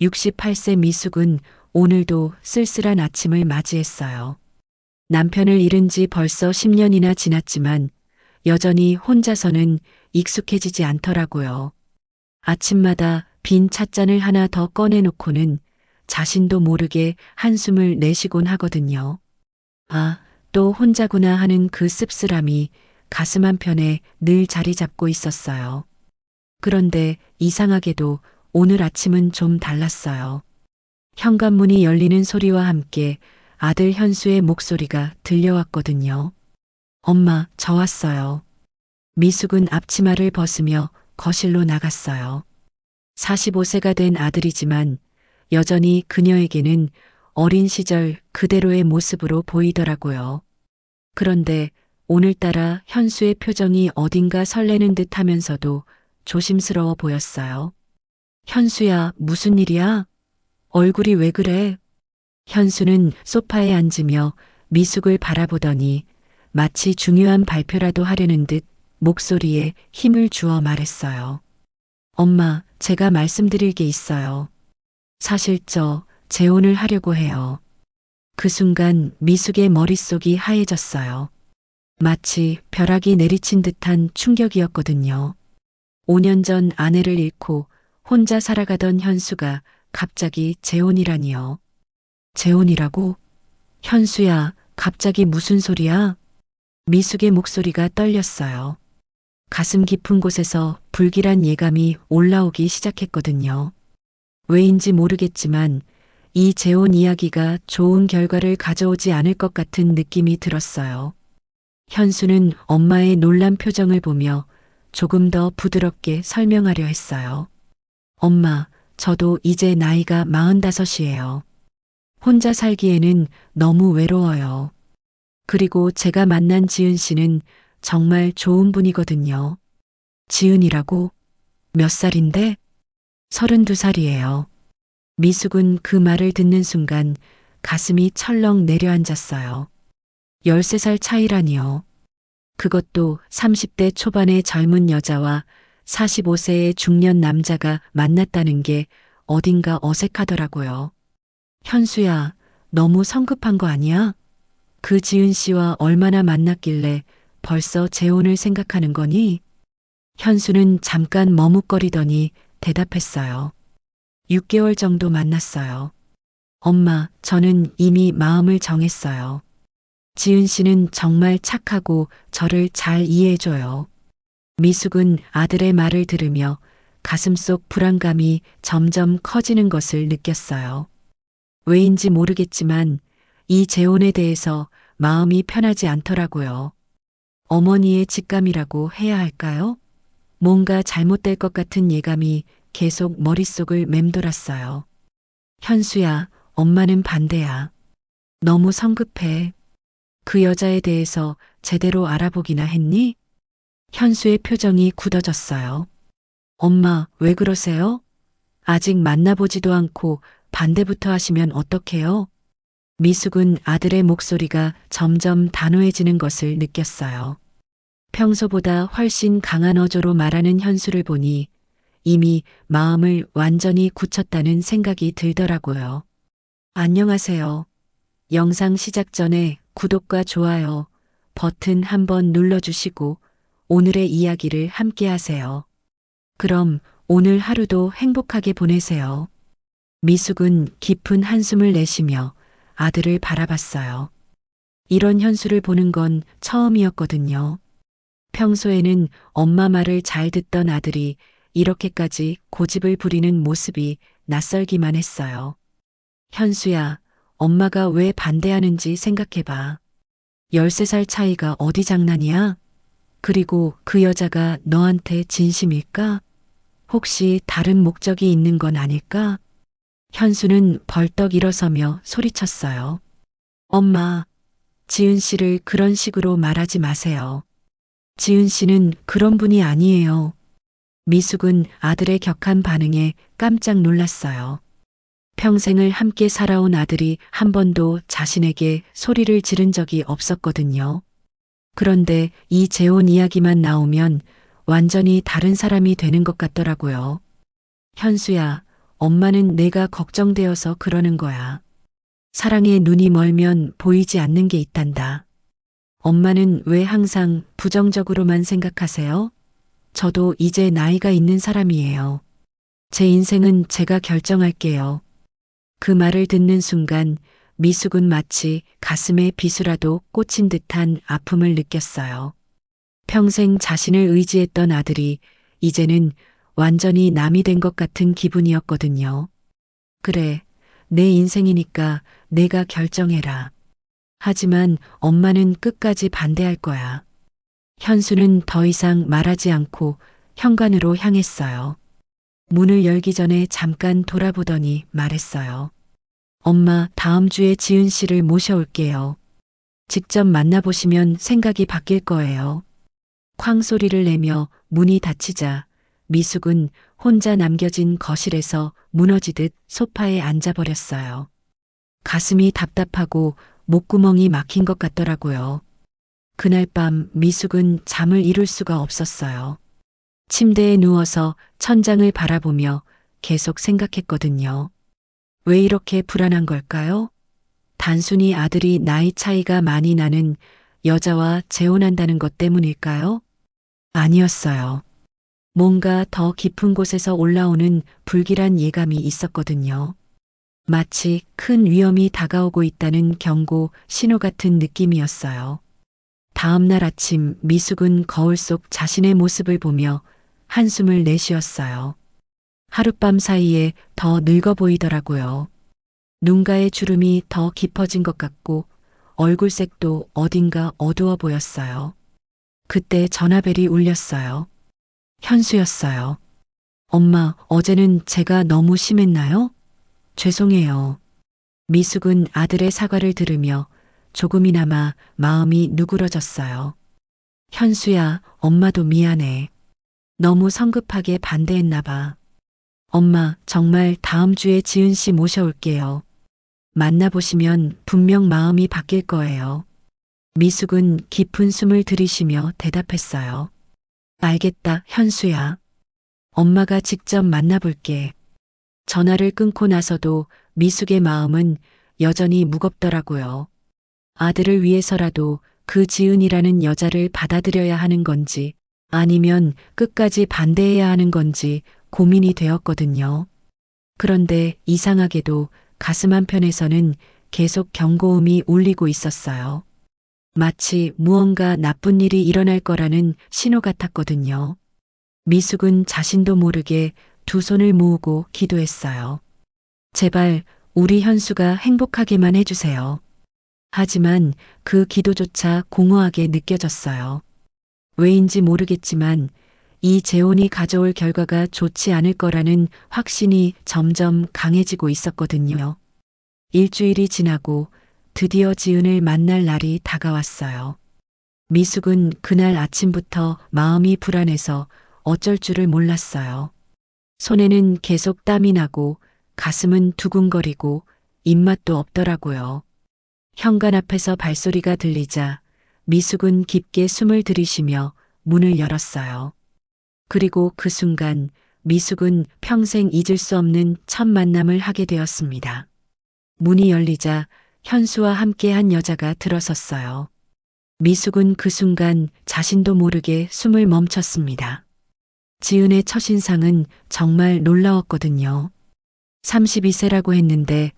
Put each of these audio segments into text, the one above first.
68세 미숙은 오늘도 쓸쓸한 아침을 맞이했어요. 남편을 잃은 지 벌써 10년이나 지났지만 여전히 혼자서는 익숙해지지 않더라고요. 아침마다 빈 찻잔을 하나 더 꺼내놓고는 자신도 모르게 한숨을 내쉬곤 하거든요. 아, 또 혼자구나 하는 그 씁쓸함이 가슴 한편에 늘 자리 잡고 있었어요. 그런데 이상하게도 오늘 아침은 좀 달랐어요. 현관문이 열리는 소리와 함께 아들 현수의 목소리가 들려왔거든요. 엄마, 저 왔어요. 미숙은 앞치마를 벗으며 거실로 나갔어요. 45세가 된 아들이지만 여전히 그녀에게는 어린 시절 그대로의 모습으로 보이더라고요. 그런데 오늘따라 현수의 표정이 어딘가 설레는 듯 하면서도 조심스러워 보였어요. 현수야, 무슨 일이야? 얼굴이 왜 그래? 현수는 소파에 앉으며 미숙을 바라보더니 마치 중요한 발표라도 하려는 듯 목소리에 힘을 주어 말했어요. 엄마, 제가 말씀드릴 게 있어요. 사실 저 재혼을 하려고 해요. 그 순간 미숙의 머릿속이 하얘졌어요. 마치 벼락이 내리친 듯한 충격이었거든요. 5년 전 아내를 잃고 혼자 살아가던 현수가 갑자기 재혼이라니요. 재혼이라고? 현수야, 갑자기 무슨 소리야? 미숙의 목소리가 떨렸어요. 가슴 깊은 곳에서 불길한 예감이 올라오기 시작했거든요. 왜인지 모르겠지만 이 재혼 이야기가 좋은 결과를 가져오지 않을 것 같은 느낌이 들었어요. 현수는 엄마의 놀란 표정을 보며 조금 더 부드럽게 설명하려 했어요. 엄마, 저도 이제 나이가 45이에요. 혼자 살기에는 너무 외로워요. 그리고 제가 만난 지은 씨는 정말 좋은 분이거든요. 지은이라고? 몇 살인데? 32살이에요. 미숙은 그 말을 듣는 순간 가슴이 철렁 내려앉았어요. 13살 차이라니요. 그것도 30대 초반의 젊은 여자와 45세의 중년 남자가 만났다는 게 어딘가 어색하더라고요. 현수야, 너무 성급한 거 아니야? 그 지은 씨와 얼마나 만났길래 벌써 재혼을 생각하는 거니? 현수는 잠깐 머뭇거리더니 대답했어요. 6개월 정도 만났어요. 엄마, 저는 이미 마음을 정했어요. 지은 씨는 정말 착하고 저를 잘 이해해줘요. 미숙은 아들의 말을 들으며 가슴속 불안감이 점점 커지는 것을 느꼈어요. 왜인지 모르겠지만 이 재혼에 대해서 마음이 편하지 않더라고요. 어머니의 직감이라고 해야 할까요? 뭔가 잘못될 것 같은 예감이 계속 머릿속을 맴돌았어요. 현수야, 엄마는 반대야. 너무 성급해. 그 여자에 대해서 제대로 알아보기나 했니? 현수의 표정이 굳어졌어요. 엄마, 왜 그러세요? 아직 만나보지도 않고 반대부터 하시면 어떡해요? 미숙은 아들의 목소리가 점점 단호해지는 것을 느꼈어요. 평소보다 훨씬 강한 어조로 말하는 현수를 보니 이미 마음을 완전히 굳혔다는 생각이 들더라고요. 안녕하세요. 영상 시작 전에 구독과 좋아요 버튼 한번 눌러주시고 오늘의 이야기를 함께 하세요. 그럼 오늘 하루도 행복하게 보내세요. 미숙은 깊은 한숨을 내쉬며 아들을 바라봤어요. 이런 현수를 보는 건 처음이었거든요. 평소에는 엄마 말을 잘 듣던 아들이 이렇게까지 고집을 부리는 모습이 낯설기만 했어요. 현수야, 엄마가 왜 반대하는지 생각해봐. 13살 차이가 어디 장난이야? 그리고 그 여자가 너한테 진심일까? 혹시 다른 목적이 있는 건 아닐까? 현수는 벌떡 일어서며 소리쳤어요. 엄마, 지은 씨를 그런 식으로 말하지 마세요. 지은 씨는 그런 분이 아니에요. 미숙은 아들의 격한 반응에 깜짝 놀랐어요. 평생을 함께 살아온 아들이 한 번도 자신에게 소리를 지른 적이 없었거든요. 그런데 이 재혼 이야기만 나오면 완전히 다른 사람이 되는 것 같더라고요. 현수야, 엄마는 내가 걱정되어서 그러는 거야. 사랑에 눈이 멀면 보이지 않는 게 있단다. 엄마는 왜 항상 부정적으로만 생각하세요? 저도 이제 나이가 있는 사람이에요. 제 인생은 제가 결정할게요. 그 말을 듣는 순간 미숙은 마치 가슴에 비수라도 꽂힌 듯한 아픔을 느꼈어요. 평생 자신을 의지했던 아들이 이제는 완전히 남이 된 것 같은 기분이었거든요. 그래, 내 인생이니까 내가 결정해라. 하지만 엄마는 끝까지 반대할 거야. 현수는 더 이상 말하지 않고 현관으로 향했어요. 문을 열기 전에 잠깐 돌아보더니 말했어요. 엄마, 다음 주에 지은 씨를 모셔올게요. 직접 만나보시면 생각이 바뀔 거예요. 쾅 소리를 내며 문이 닫히자 미숙은 혼자 남겨진 거실에서 무너지듯 소파에 앉아버렸어요. 가슴이 답답하고 목구멍이 막힌 것 같더라고요. 그날 밤 미숙은 잠을 이룰 수가 없었어요. 침대에 누워서 천장을 바라보며 계속 생각했거든요. 왜 이렇게 불안한 걸까요? 단순히 아들이 나이 차이가 많이 나는 여자와 재혼한다는 것 때문일까요? 아니었어요. 뭔가 더 깊은 곳에서 올라오는 불길한 예감이 있었거든요. 마치 큰 위험이 다가오고 있다는 경고 신호 같은 느낌이었어요. 다음 날 아침 미숙은 거울 속 자신의 모습을 보며 한숨을 내쉬었어요. 하룻밤 사이에 더 늙어 보이더라고요. 눈가의 주름이 더 깊어진 것 같고 얼굴색도 어딘가 어두워 보였어요. 그때 전화벨이 울렸어요. 현수였어요. 엄마, 어제는 제가 너무 심했나요? 죄송해요. 미숙은 아들의 사과를 들으며 조금이나마 마음이 누그러졌어요. 현수야, 엄마도 미안해. 너무 성급하게 반대했나 봐. 엄마, 정말 다음 주에 지은 씨 모셔올게요. 만나보시면 분명 마음이 바뀔 거예요. 미숙은 깊은 숨을 들이쉬며 대답했어요. 알겠다, 현수야. 엄마가 직접 만나볼게. 전화를 끊고 나서도 미숙의 마음은 여전히 무겁더라고요. 아들을 위해서라도 그 지은이라는 여자를 받아들여야 하는 건지 아니면 끝까지 반대해야 하는 건지 고민이 되었거든요. 그런데 이상하게도 가슴 한편에서는 계속 경고음이 울리고 있었어요. 마치 무언가 나쁜 일이 일어날 거라는 신호 같았거든요. 미숙은 자신도 모르게 두 손을 모으고 기도했어요. 제발 우리 현수가 행복하게만 해주세요. 하지만 그 기도조차 공허하게 느껴졌어요. 왜인지 모르겠지만 이 재혼이 가져올 결과가 좋지 않을 거라는 확신이 점점 강해지고 있었거든요. 일주일이 지나고 드디어 지은을 만날 날이 다가왔어요. 미숙은 그날 아침부터 마음이 불안해서 어쩔 줄을 몰랐어요. 손에는 계속 땀이 나고 가슴은 두근거리고 입맛도 없더라고요. 현관 앞에서 발소리가 들리자 미숙은 깊게 숨을 들이쉬며 문을 열었어요. 그리고 그 순간 미숙은 평생 잊을 수 없는 첫 만남을 하게 되었습니다. 문이 열리자 현수와 함께한 여자가 들어섰어요. 미숙은 그 순간 자신도 모르게 숨을 멈췄습니다. 지은의 첫인상은 정말 놀라웠거든요. 32세라고 했는데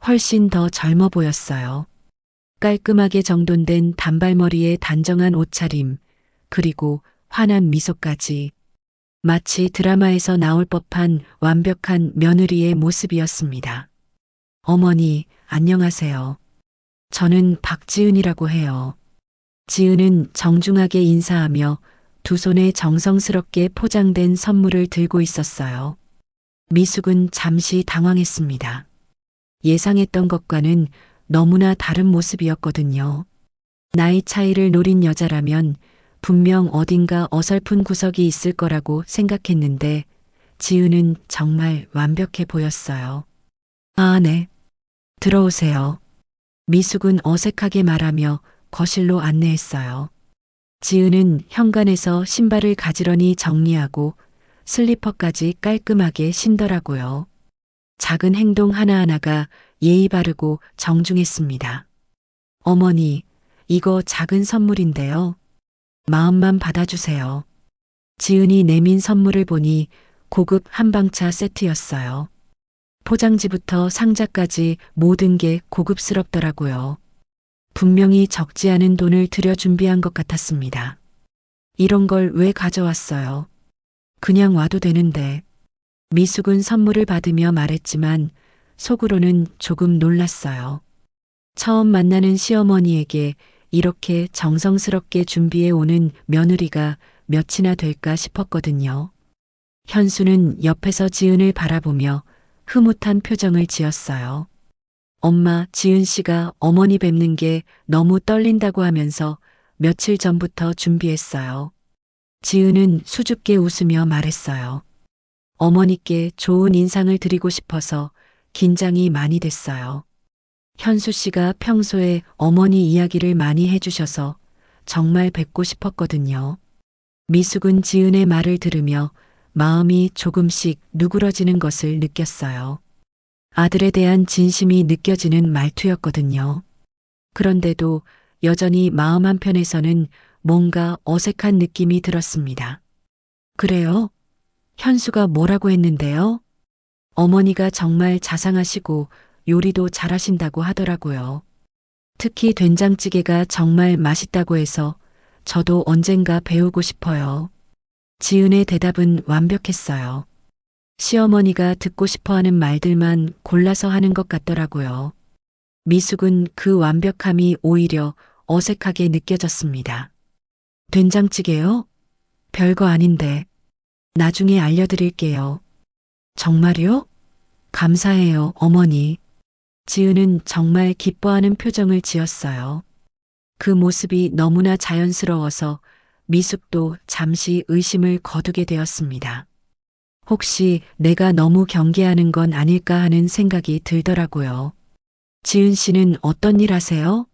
훨씬 더 젊어 보였어요. 깔끔하게 정돈된 단발머리에 단정한 옷차림, 그리고 환한 미소까지. 마치 드라마에서 나올 법한 완벽한 며느리의 모습이었습니다. 어머니, 안녕하세요. 저는 박지은이라고 해요. 지은은 정중하게 인사하며 두 손에 정성스럽게 포장된 선물을 들고 있었어요. 미숙은 잠시 당황했습니다. 예상했던 것과는 너무나 다른 모습이었거든요. 나이 차이를 노린 여자라면 분명 어딘가 어설픈 구석이 있을 거라고 생각했는데 지은은 정말 완벽해 보였어요. 아, 네. 들어오세요. 미숙은 어색하게 말하며 거실로 안내했어요. 지은은 현관에서 신발을 가지런히 정리하고 슬리퍼까지 깔끔하게 신더라고요. 작은 행동 하나하나가 예의 바르고 정중했습니다. 어머니, 이거 작은 선물인데요. 마음만 받아주세요. 지은이 내민 선물을 보니 고급 한방차 세트였어요. 포장지부터 상자까지 모든 게 고급스럽더라고요. 분명히 적지 않은 돈을 들여 준비한 것 같았습니다. 이런 걸 왜 가져왔어요? 그냥 와도 되는데. 미숙은 선물을 받으며 말했지만 속으로는 조금 놀랐어요. 처음 만나는 시어머니에게 이렇게 정성스럽게 준비해 오는 며느리가 몇이나 될까 싶었거든요. 현수는 옆에서 지은을 바라보며 흐뭇한 표정을 지었어요. 엄마, 지은 씨가 어머니 뵙는 게 너무 떨린다고 하면서 며칠 전부터 준비했어요. 지은은 수줍게 웃으며 말했어요. 어머니께 좋은 인상을 드리고 싶어서 긴장이 많이 됐어요. 현수 씨가 평소에 어머니 이야기를 많이 해주셔서 정말 뵙고 싶었거든요. 미숙은 지은의 말을 들으며 마음이 조금씩 누그러지는 것을 느꼈어요. 아들에 대한 진심이 느껴지는 말투였거든요. 그런데도 여전히 마음 한편에서는 뭔가 어색한 느낌이 들었습니다. 그래요? 현수가 뭐라고 했는데요? 어머니가 정말 자상하시고 요리도 잘하신다고 하더라고요. 특히 된장찌개가 정말 맛있다고 해서 저도 언젠가 배우고 싶어요. 지은의 대답은 완벽했어요. 시어머니가 듣고 싶어 하는 말들만 골라서 하는 것 같더라고요. 미숙은 그 완벽함이 오히려 어색하게 느껴졌습니다. 된장찌개요? 별거 아닌데. 나중에 알려드릴게요. 정말요? 감사해요, 어머니. 지은은 정말 기뻐하는 표정을 지었어요. 그 모습이 너무나 자연스러워서 미숙도 잠시 의심을 거두게 되었습니다. 혹시 내가 너무 경계하는 건 아닐까 하는 생각이 들더라고요. 지은 씨는 어떤 일 하세요?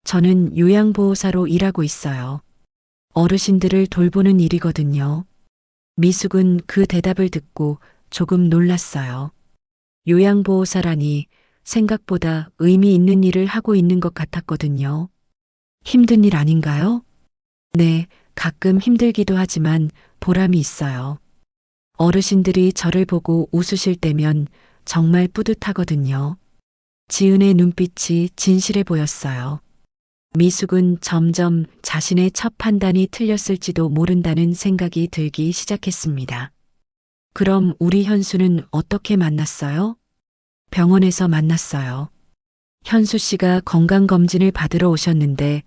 저는 요양보호사로 일하고 있어요. 어르신들을 돌보는 일이거든요. 미숙은 그 대답을 듣고 조금 놀랐어요. 요양보호사라니 생각보다 의미 있는 일을 하고 있는 것 같았거든요. 힘든 일 아닌가요? 네, 가끔 힘들기도 하지만 보람이 있어요. 어르신들이 저를 보고 웃으실 때면 정말 뿌듯하거든요. 지은의 눈빛이 진실해 보였어요. 미숙은 점점 자신의 첫 판단이 틀렸을지도 모른다는 생각이 들기 시작했습니다. 그럼 우리 현수는 어떻게 만났어요? 병원에서 만났어요. 현수 씨가 건강검진을 받으러 오셨는데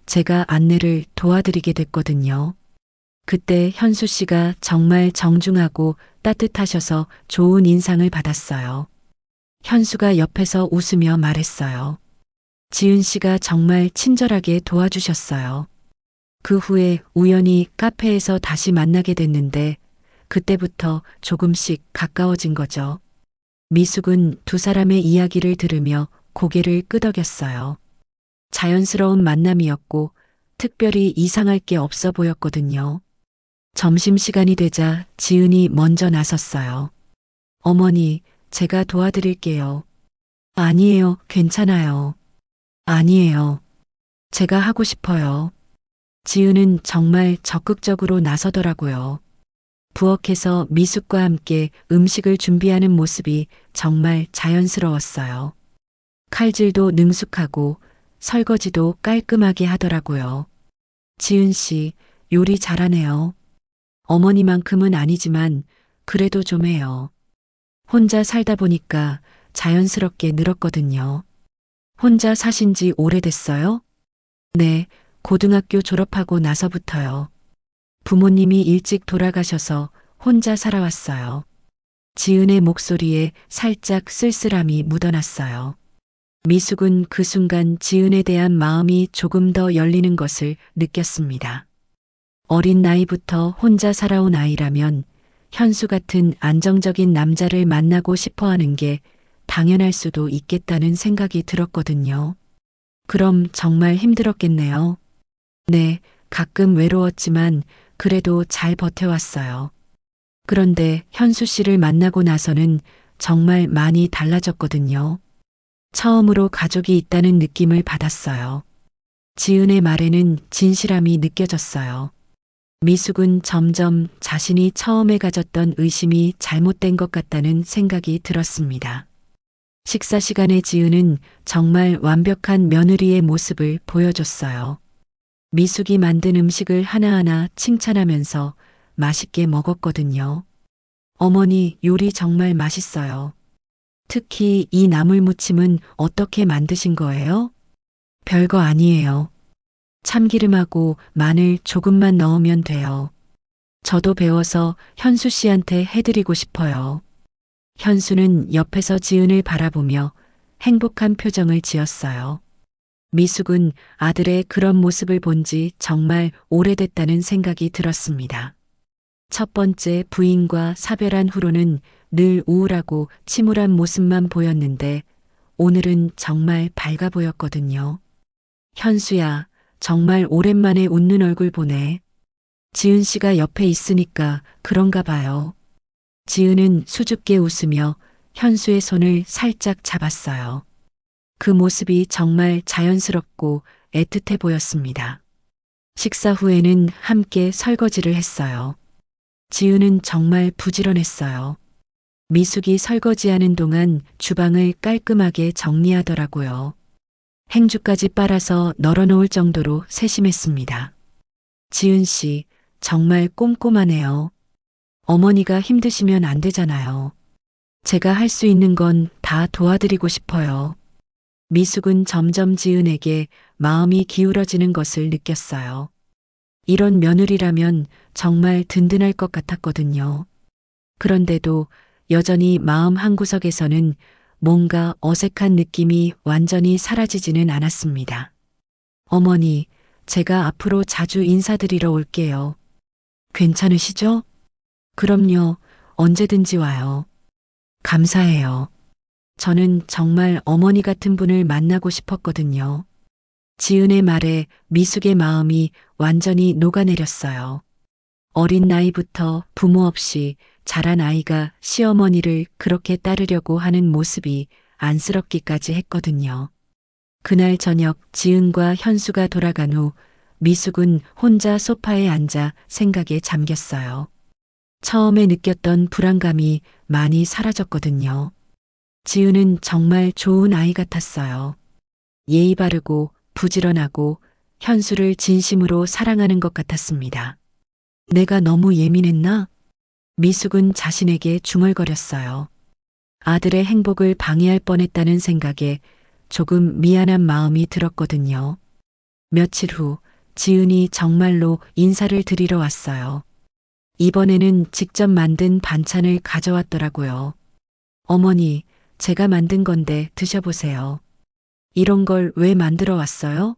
제가 안내를 도와드리게 됐거든요. 그때 현수 씨가 정말 정중하고 따뜻하셔서 좋은 인상을 받았어요. 현수가 옆에서 웃으며 말했어요. 지은 씨가 정말 친절하게 도와주셨어요. 그 후에 우연히 카페에서 다시 만나게 됐는데 그때부터 조금씩 가까워진 거죠. 미숙은 두 사람의 이야기를 들으며 고개를 끄덕였어요. 자연스러운 만남이었고 특별히 이상할 게 없어 보였거든요. 점심시간이 되자 지은이 먼저 나섰어요. 어머니, 제가 도와드릴게요. 아니에요, 괜찮아요. 아니에요. 제가 하고 싶어요. 지은은 정말 적극적으로 나서더라고요. 부엌에서 미숙과 함께 음식을 준비하는 모습이 정말 자연스러웠어요. 칼질도 능숙하고 설거지도 깔끔하게 하더라고요. 지은 씨, 요리 잘하네요. 어머니만큼은 아니지만 그래도 좀 해요. 혼자 살다 보니까 자연스럽게 늘었거든요. 혼자 사신 지 오래됐어요? 네, 고등학교 졸업하고 나서부터요. 부모님이 일찍 돌아가셔서 혼자 살아왔어요. 지은의 목소리에 살짝 쓸쓸함이 묻어났어요. 미숙은 그 순간 지은에 대한 마음이 조금 더 열리는 것을 느꼈습니다. 어린 나이부터 혼자 살아온 아이라면 현수 같은 안정적인 남자를 만나고 싶어 하는 게 당연할 수도 있겠다는 생각이 들었거든요. 그럼 정말 힘들었겠네요. 네, 가끔 외로웠지만 그래도 잘 버텨왔어요. 그런데 현수 씨를 만나고 나서는 정말 많이 달라졌거든요. 처음으로 가족이 있다는 느낌을 받았어요. 지은의 말에는 진실함이 느껴졌어요. 미숙은 점점 자신이 처음에 가졌던 의심이 잘못된 것 같다는 생각이 들었습니다. 식사 시간에 지은은 정말 완벽한 며느리의 모습을 보여줬어요. 미숙이 만든 음식을 하나하나 칭찬하면서 맛있게 먹었거든요. 어머니, 요리 정말 맛있어요. 특히 이 나물무침은 어떻게 만드신 거예요? 별거 아니에요. 참기름하고 마늘 조금만 넣으면 돼요. 저도 배워서 현수 씨한테 해드리고 싶어요. 현수는 옆에서 지은을 바라보며 행복한 표정을 지었어요. 미숙은 아들의 그런 모습을 본 지 정말 오래됐다는 생각이 들었습니다. 첫 번째 부인과 사별한 후로는 늘 우울하고 침울한 모습만 보였는데 오늘은 정말 밝아 보였거든요. 현수야, 정말 오랜만에 웃는 얼굴 보네. 지은 씨가 옆에 있으니까 그런가 봐요. 지은은 수줍게 웃으며 현수의 손을 살짝 잡았어요. 그 모습이 정말 자연스럽고 애틋해 보였습니다. 식사 후에는 함께 설거지를 했어요. 지은은 정말 부지런했어요. 미숙이 설거지하는 동안 주방을 깔끔하게 정리하더라고요. 행주까지 빨아서 널어놓을 정도로 세심했습니다. 지은 씨, 정말 꼼꼼하네요. 어머니가 힘드시면 안 되잖아요. 제가 할 수 있는 건 다 도와드리고 싶어요. 미숙은 점점 지은에게 마음이 기울어지는 것을 느꼈어요. 이런 며느리라면 정말 든든할 것 같았거든요. 그런데도 여전히 마음 한구석에서는 뭔가 어색한 느낌이 완전히 사라지지는 않았습니다. 어머니, 제가 앞으로 자주 인사드리러 올게요. 괜찮으시죠? 그럼요, 언제든지 와요. 감사해요. 저는 정말 어머니 같은 분을 만나고 싶었거든요. 지은의 말에 미숙의 마음이 완전히 녹아내렸어요. 어린 나이부터 부모 없이 자란 아이가 시어머니를 그렇게 따르려고 하는 모습이 안쓰럽기까지 했거든요. 그날 저녁 지은과 현수가 돌아간 후 미숙은 혼자 소파에 앉아 생각에 잠겼어요. 처음에 느꼈던 불안감이 많이 사라졌거든요. 지은은 정말 좋은 아이 같았어요. 예의 바르고 부지런하고 현수를 진심으로 사랑하는 것 같았습니다. 내가 너무 예민했나? 미숙은 자신에게 중얼거렸어요. 아들의 행복을 방해할 뻔했다는 생각에 조금 미안한 마음이 들었거든요. 며칠 후 지은이 정말로 인사를 드리러 왔어요. 이번에는 직접 만든 반찬을 가져왔더라고요. 어머니, 제가 만든 건데 드셔보세요. 이런 걸 왜 만들어 왔어요?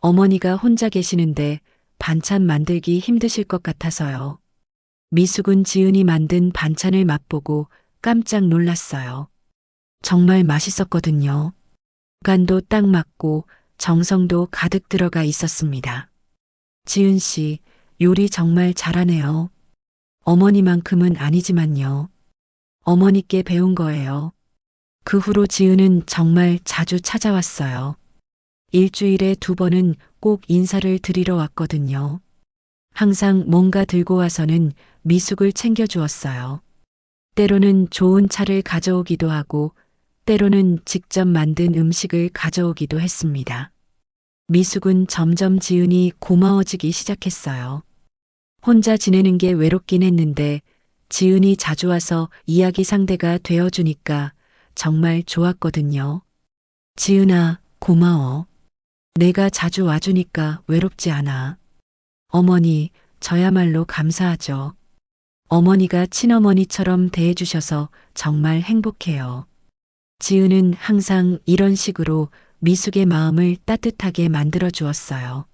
어머니가 혼자 계시는데 반찬 만들기 힘드실 것 같아서요. 미숙은 지은이 만든 반찬을 맛보고 깜짝 놀랐어요. 정말 맛있었거든요. 간도 딱 맞고 정성도 가득 들어가 있었습니다. 지은 씨, 요리 정말 잘하네요. 어머니만큼은 아니지만요. 어머니께 배운 거예요. 그 후로 지은은 정말 자주 찾아왔어요. 일주일에 2번은 꼭 인사를 드리러 왔거든요. 항상 뭔가 들고 와서는 미숙을 챙겨주었어요. 때로는 좋은 차를 가져오기도 하고 때로는 직접 만든 음식을 가져오기도 했습니다. 미숙은 점점 지은이 고마워지기 시작했어요. 혼자 지내는 게 외롭긴 했는데 지은이 자주 와서 이야기 상대가 되어주니까 정말 좋았거든요. 지은아, 고마워. 내가 자주 와주니까 외롭지 않아. 어머니, 저야말로 감사하죠. 어머니가 친어머니처럼 대해주셔서 정말 행복해요. 지은은 항상 이런 식으로 미숙의 마음을 따뜻하게 만들어 주었어요.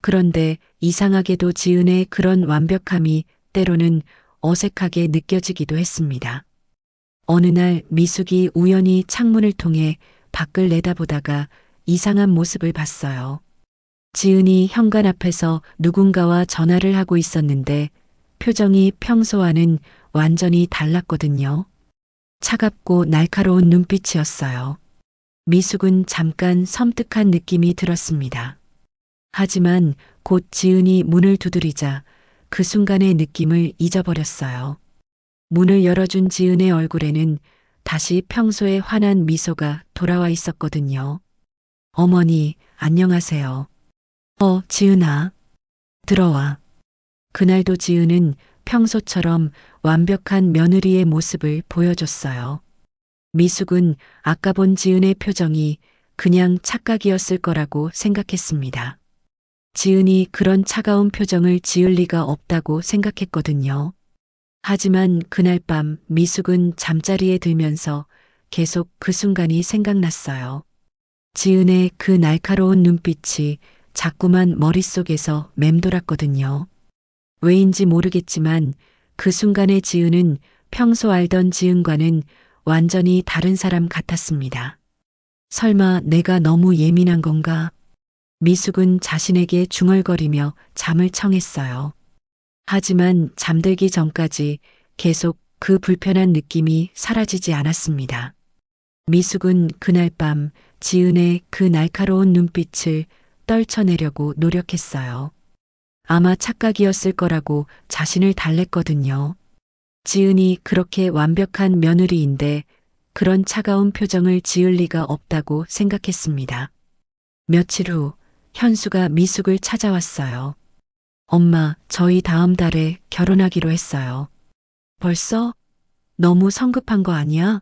그런데 이상하게도 지은의 그런 완벽함이 때로는 어색하게 느껴지기도 했습니다. 어느 날 미숙이 우연히 창문을 통해 밖을 내다보다가 이상한 모습을 봤어요. 지은이 현관 앞에서 누군가와 전화를 하고 있었는데 표정이 평소와는 완전히 달랐거든요. 차갑고 날카로운 눈빛이었어요. 미숙은 잠깐 섬뜩한 느낌이 들었습니다. 하지만 곧 지은이 문을 두드리자 그 순간의 느낌을 잊어버렸어요. 문을 열어준 지은의 얼굴에는 다시 평소의 환한 미소가 돌아와 있었거든요. 어머니, 안녕하세요. 지은아. 들어와. 그날도 지은은 평소처럼 완벽한 며느리의 모습을 보여줬어요. 미숙은 아까 본 지은의 표정이 그냥 착각이었을 거라고 생각했습니다. 지은이 그런 차가운 표정을 지을 리가 없다고 생각했거든요. 하지만 그날 밤 미숙은 잠자리에 들면서 계속 그 순간이 생각났어요. 지은의 그 날카로운 눈빛이 자꾸만 머릿속에서 맴돌았거든요. 왜인지 모르겠지만 그 순간의 지은은 평소 알던 지은과는 완전히 다른 사람 같았습니다. 설마 내가 너무 예민한 건가? 미숙은 자신에게 중얼거리며 잠을 청했어요. 하지만 잠들기 전까지 계속 그 불편한 느낌이 사라지지 않았습니다. 미숙은 그날 밤 지은의 그 날카로운 눈빛을 떨쳐내려고 노력했어요. 아마 착각이었을 거라고 자신을 달랬거든요. 지은이 그렇게 완벽한 며느리인데 그런 차가운 표정을 지을 리가 없다고 생각했습니다. 며칠 후 현수가 미숙을 찾아왔어요. 엄마, 저희 다음 달에 결혼하기로 했어요. 벌써? 너무 성급한 거 아니야?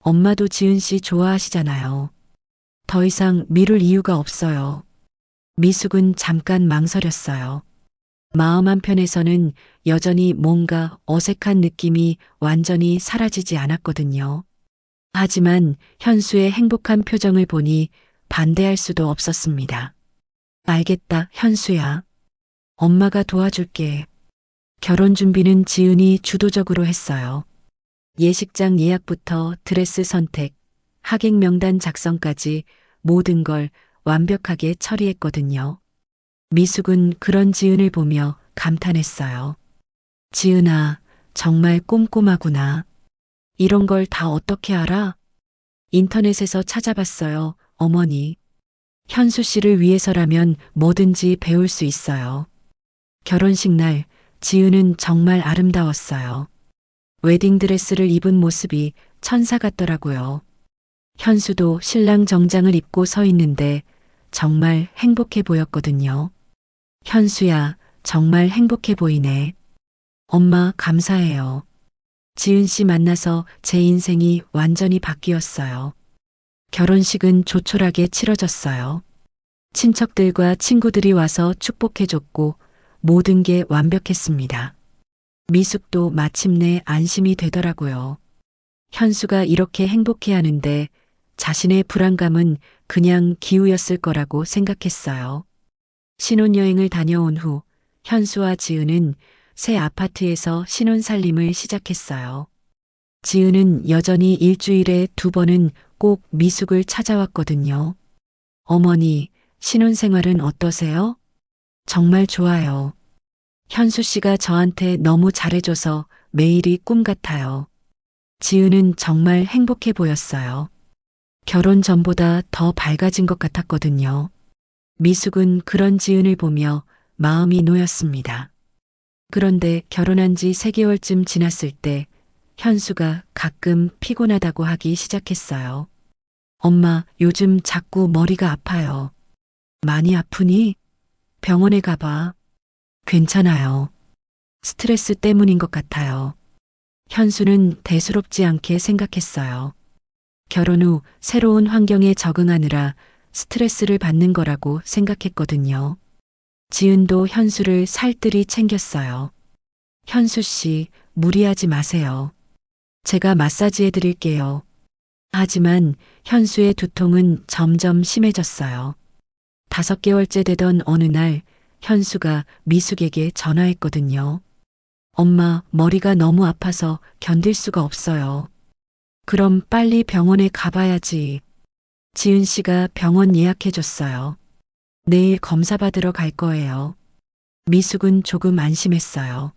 엄마도 지은 씨 좋아하시잖아요. 더 이상 미룰 이유가 없어요. 미숙은 잠깐 망설였어요. 마음 한편에서는 여전히 뭔가 어색한 느낌이 완전히 사라지지 않았거든요. 하지만 현수의 행복한 표정을 보니 반대할 수도 없었습니다. 알겠다, 현수야. 엄마가 도와줄게. 결혼 준비는 지은이 주도적으로 했어요. 예식장 예약부터 드레스 선택, 하객 명단 작성까지 모든 걸 완벽하게 처리했거든요. 미숙은 그런 지은을 보며 감탄했어요. 지은아, 정말 꼼꼼하구나. 이런 걸 다 어떻게 알아? 인터넷에서 찾아봤어요, 어머니. 현수 씨를 위해서라면 뭐든지 배울 수 있어요. 결혼식 날, 지은은 정말 아름다웠어요. 웨딩드레스를 입은 모습이 천사 같더라고요. 현수도 신랑 정장을 입고 서 있는데 정말 행복해 보였거든요. 현수야, 정말 행복해 보이네. 엄마, 감사해요. 지은 씨 만나서 제 인생이 완전히 바뀌었어요. 결혼식은 조촐하게 치러졌어요. 친척들과 친구들이 와서 축복해줬고 모든 게 완벽했습니다. 미숙도 마침내 안심이 되더라고요. 현수가 이렇게 행복해하는데 자신의 불안감은 그냥 기우였을 거라고 생각했어요. 신혼여행을 다녀온 후 현수와 지은은 새 아파트에서 신혼살림을 시작했어요. 지은은 여전히 일주일에 2번은 꼭 미숙을 찾아왔거든요. 어머니, 신혼생활은 어떠세요? 정말 좋아요. 현수 씨가 저한테 너무 잘해줘서 매일이 꿈 같아요. 지은은 정말 행복해 보였어요. 결혼 전보다 더 밝아진 것 같았거든요. 미숙은 그런 지은을 보며 마음이 놓였습니다. 그런데 결혼한 지 3개월쯤 지났을 때 현수가 가끔 피곤하다고 하기 시작했어요. 엄마, 요즘 자꾸 머리가 아파요. 많이 아프니? 병원에 가봐. 괜찮아요. 스트레스 때문인 것 같아요. 현수는 대수롭지 않게 생각했어요. 결혼 후 새로운 환경에 적응하느라 스트레스를 받는 거라고 생각했거든요. 지은도 현수를 살뜰히 챙겼어요. 현수 씨, 무리하지 마세요. 제가 마사지 해드릴게요. 하지만 현수의 두통은 점점 심해졌어요. 5개월째 되던 어느 날 현수가 미숙에게 전화했거든요. 엄마, 머리가 너무 아파서 견딜 수가 없어요. 그럼 빨리 병원에 가봐야지. 지은 씨가 병원 예약해줬어요. 내일 검사 받으러 갈 거예요. 미숙은 조금 안심했어요.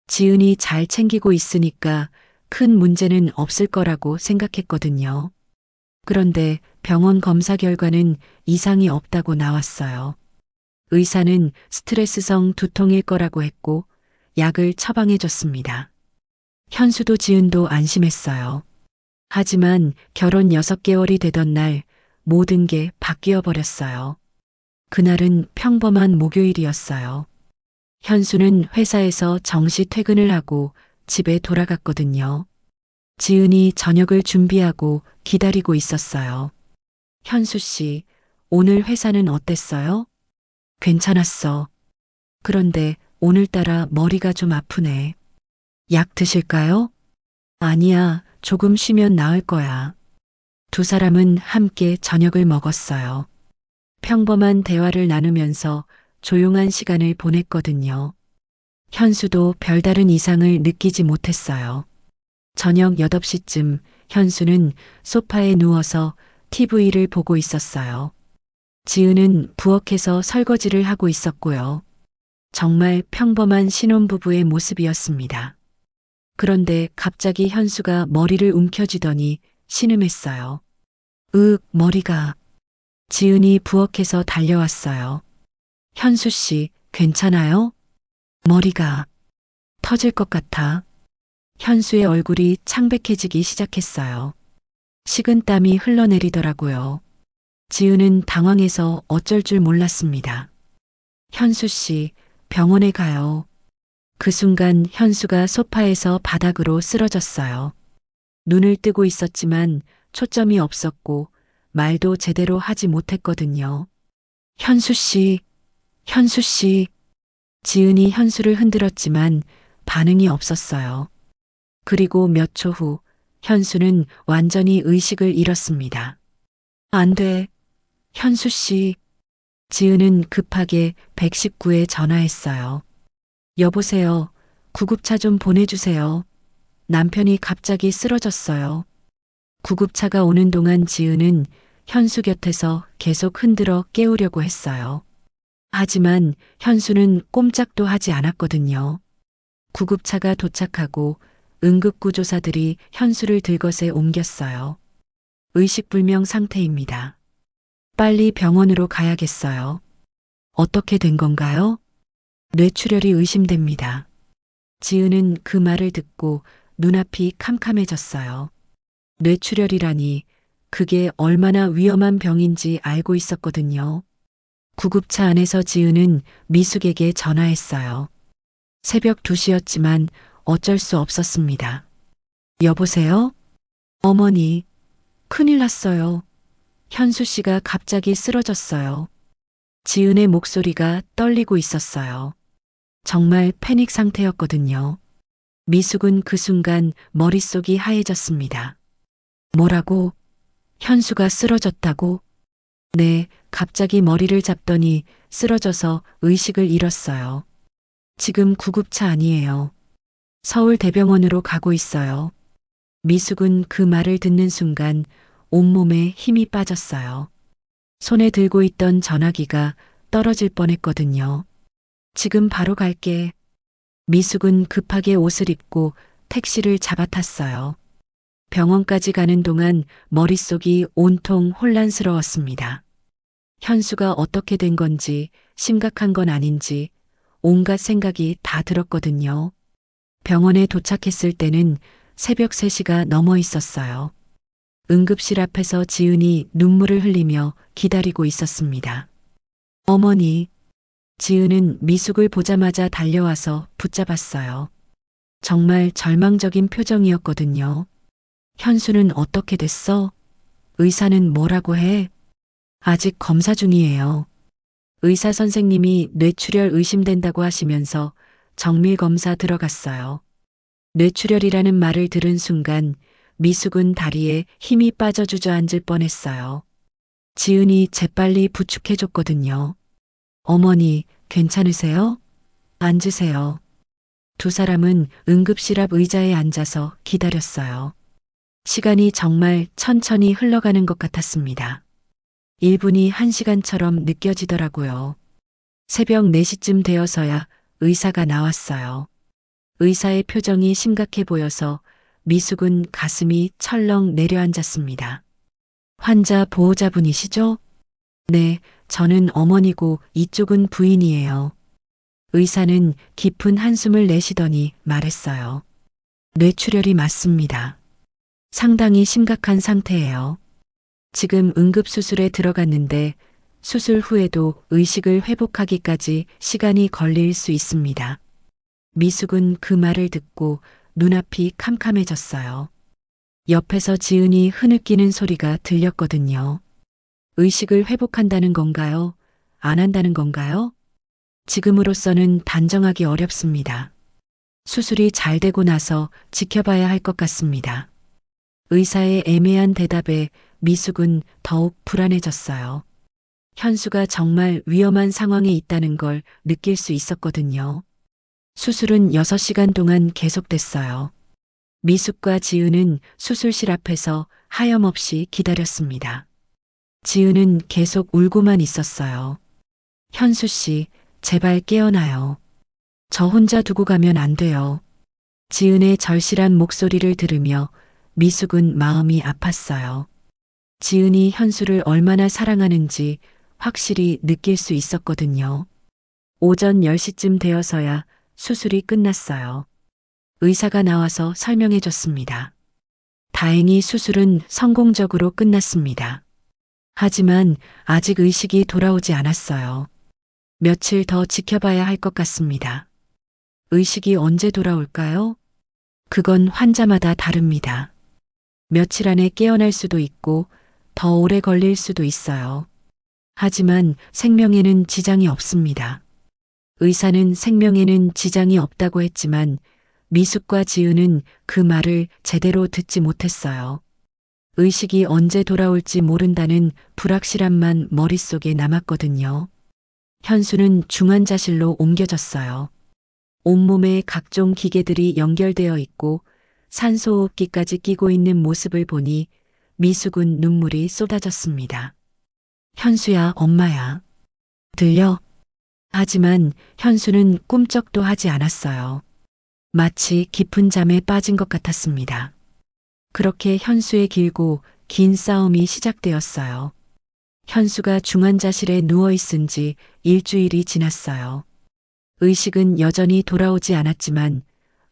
지은이 잘 챙기고 있으니까 큰 문제는 없을 거라고 생각했거든요. 그런데 병원 검사 결과는 이상이 없다고 나왔어요. 의사는 스트레스성 두통일 거라고 했고 약을 처방해 줬습니다. 현수도 지은도 안심했어요. 하지만 결혼 6개월이 되던 날 모든 게 바뀌어 버렸어요. 그날은 평범한 목요일이었어요. 현수는 회사에서 정시 퇴근을 하고 집에 돌아갔거든요. 지은이 저녁을 준비하고 기다리고 있었어요. 현수 씨, 오늘 회사는 어땠어요? 괜찮았어. 그런데 오늘따라 머리가 좀 아프네. 약 드실까요? 아니야, 조금 쉬면 나을 거야. 두 사람은 함께 저녁을 먹었어요. 평범한 대화를 나누면서 조용한 시간을 보냈거든요. 현수도 별다른 이상을 느끼지 못했어요. 저녁 8시쯤 현수는 소파에 누워서 TV를 보고 있었어요. 지은은 부엌에서 설거지를 하고 있었고요. 정말 평범한 신혼부부의 모습이었습니다. 그런데 갑자기 현수가 머리를 움켜쥐더니 신음했어요. 머리가. 지은이 부엌에서 달려왔어요. 현수 씨, 괜찮아요? 머리가 터질 것 같아. 현수의 얼굴이 창백해지기 시작했어요. 식은땀이 흘러내리더라고요. 지은은 당황해서 어쩔 줄 몰랐습니다. 현수 씨, 병원에 가요. 그 순간 현수가 소파에서 바닥으로 쓰러졌어요. 눈을 뜨고 있었지만 초점이 없었고 말도 제대로 하지 못했거든요. 현수 씨, 현수 씨. 지은이 현수를 흔들었지만 반응이 없었어요. 그리고 몇 초 후 현수는 완전히 의식을 잃었습니다. 안 돼. 현수 씨. 지은은 급하게 119에 전화했어요. 여보세요. 구급차 좀 보내주세요. 남편이 갑자기 쓰러졌어요. 구급차가 오는 동안 지은은 현수 곁에서 계속 흔들어 깨우려고 했어요. 하지만 현수는 꼼짝도 하지 않았거든요. 구급차가 도착하고 응급구조사들이 현수를 들것에 옮겼어요. 의식불명 상태입니다. 빨리 병원으로 가야겠어요. 어떻게 된 건가요? 뇌출혈이 의심됩니다. 지은은 그 말을 듣고 눈앞이 캄캄해졌어요. 뇌출혈이라니 그게 얼마나 위험한 병인지 알고 있었거든요. 구급차 안에서 지은은 미숙에게 전화했어요. 새벽 2시였지만 어쩔 수 없었습니다. 여보세요? 어머니, 큰일 났어요. 현수 씨가 갑자기 쓰러졌어요. 지은의 목소리가 떨리고 있었어요. 정말 패닉 상태였거든요. 미숙은 그 순간 머릿속이 하얘졌습니다. 뭐라고? 현수가 쓰러졌다고? 네, 갑자기 머리를 잡더니 쓰러져서 의식을 잃었어요. 지금 구급차 아니에요. 서울대병원으로 가고 있어요. 미숙은 그 말을 듣는 순간 온몸에 힘이 빠졌어요. 손에 들고 있던 전화기가 떨어질 뻔했거든요. 지금 바로 갈게. 미숙은 급하게 옷을 입고 택시를 잡아탔어요. 병원까지 가는 동안 머릿속이 온통 혼란스러웠습니다. 현수가 어떻게 된 건지, 심각한 건 아닌지 온갖 생각이 다 들었거든요. 병원에 도착했을 때는 새벽 3시가 넘어 있었어요. 응급실 앞에서 지은이 눈물을 흘리며 기다리고 있었습니다. 어머니, 지은은 미숙을 보자마자 달려와서 붙잡았어요. 정말 절망적인 표정이었거든요. 현수는 어떻게 됐어? 의사는 뭐라고 해? 아직 검사 중이에요. 의사 선생님이 뇌출혈 의심된다고 하시면서 정밀 검사 들어갔어요. 뇌출혈이라는 말을 들은 순간 미숙은 다리에 힘이 빠져 주저앉을 뻔했어요. 지은이 재빨리 부축해줬거든요. 어머니, 괜찮으세요? 앉으세요. 두 사람은 응급실 앞 의자에 앉아서 기다렸어요. 시간이 정말 천천히 흘러가는 것 같았습니다. 1분이 1시간처럼 느껴지더라고요. 새벽 4시쯤 되어서야 의사가 나왔어요. 의사의 표정이 심각해 보여서 미숙은 가슴이 철렁 내려앉았습니다. 환자 보호자분이시죠? 네, 저는 어머니고 이쪽은 부인이에요. 의사는 깊은 한숨을 내쉬더니 말했어요. 뇌출혈이 맞습니다. 상당히 심각한 상태예요. 지금 응급수술에 들어갔는데 수술 후에도 의식을 회복하기까지 시간이 걸릴 수 있습니다. 미숙은 그 말을 듣고 눈앞이 캄캄해졌어요. 옆에서 지은이 흐느끼는 소리가 들렸거든요. 의식을 회복한다는 건가요? 안 한다는 건가요? 지금으로서는 단정하기 어렵습니다. 수술이 잘 되고 나서 지켜봐야 할 것 같습니다. 의사의 애매한 대답에 미숙은 더욱 불안해졌어요. 현수가 정말 위험한 상황에 있다는 걸 느낄 수 있었거든요. 수술은 6시간 동안 계속됐어요. 미숙과 지은은 수술실 앞에서 하염없이 기다렸습니다. 지은은 계속 울고만 있었어요. 현수 씨, 제발 깨어나요. 저 혼자 두고 가면 안 돼요. 지은의 절실한 목소리를 들으며 미숙은 마음이 아팠어요. 지은이 현수를 얼마나 사랑하는지 확실히 느낄 수 있었거든요. 오전 10시쯤 되어서야 수술이 끝났어요. 의사가 나와서 설명해 줬습니다. 다행히 수술은 성공적으로 끝났습니다. 하지만 아직 의식이 돌아오지 않았어요. 며칠 더 지켜봐야 할 것 같습니다. 의식이 언제 돌아올까요? 그건 환자마다 다릅니다. 며칠 안에 깨어날 수도 있고 더 오래 걸릴 수도 있어요. 하지만 생명에는 지장이 없습니다. 의사는 생명에는 지장이 없다고 했지만 미숙과 지은은 그 말을 제대로 듣지 못했어요. 의식이 언제 돌아올지 모른다는 불확실함만 머릿속에 남았거든요. 현수는 중환자실로 옮겨졌어요. 온몸에 각종 기계들이 연결되어 있고 산소호흡기까지 끼고 있는 모습을 보니 미숙은 눈물이 쏟아졌습니다. 현수야, 엄마야. 들려? 하지만 현수는 꿈쩍도 하지 않았어요. 마치 깊은 잠에 빠진 것 같았습니다. 그렇게 현수의 길고 긴 싸움이 시작되었어요. 현수가 중환자실에 누워있은 지 일주일이 지났어요. 의식은 여전히 돌아오지 않았지만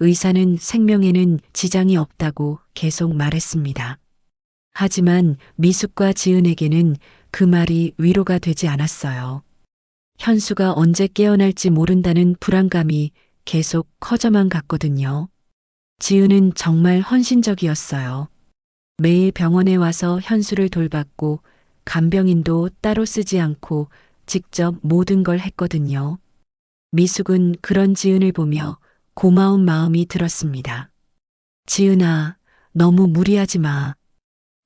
의사는 생명에는 지장이 없다고 계속 말했습니다. 하지만 미숙과 지은에게는 그 말이 위로가 되지 않았어요. 현수가 언제 깨어날지 모른다는 불안감이 계속 커져만 갔거든요. 지은은 정말 헌신적이었어요. 매일 병원에 와서 현수를 돌봤고 간병인도 따로 쓰지 않고 직접 모든 걸 했거든요. 미숙은 그런 지은을 보며 고마운 마음이 들었습니다. 지은아, 너무 무리하지 마.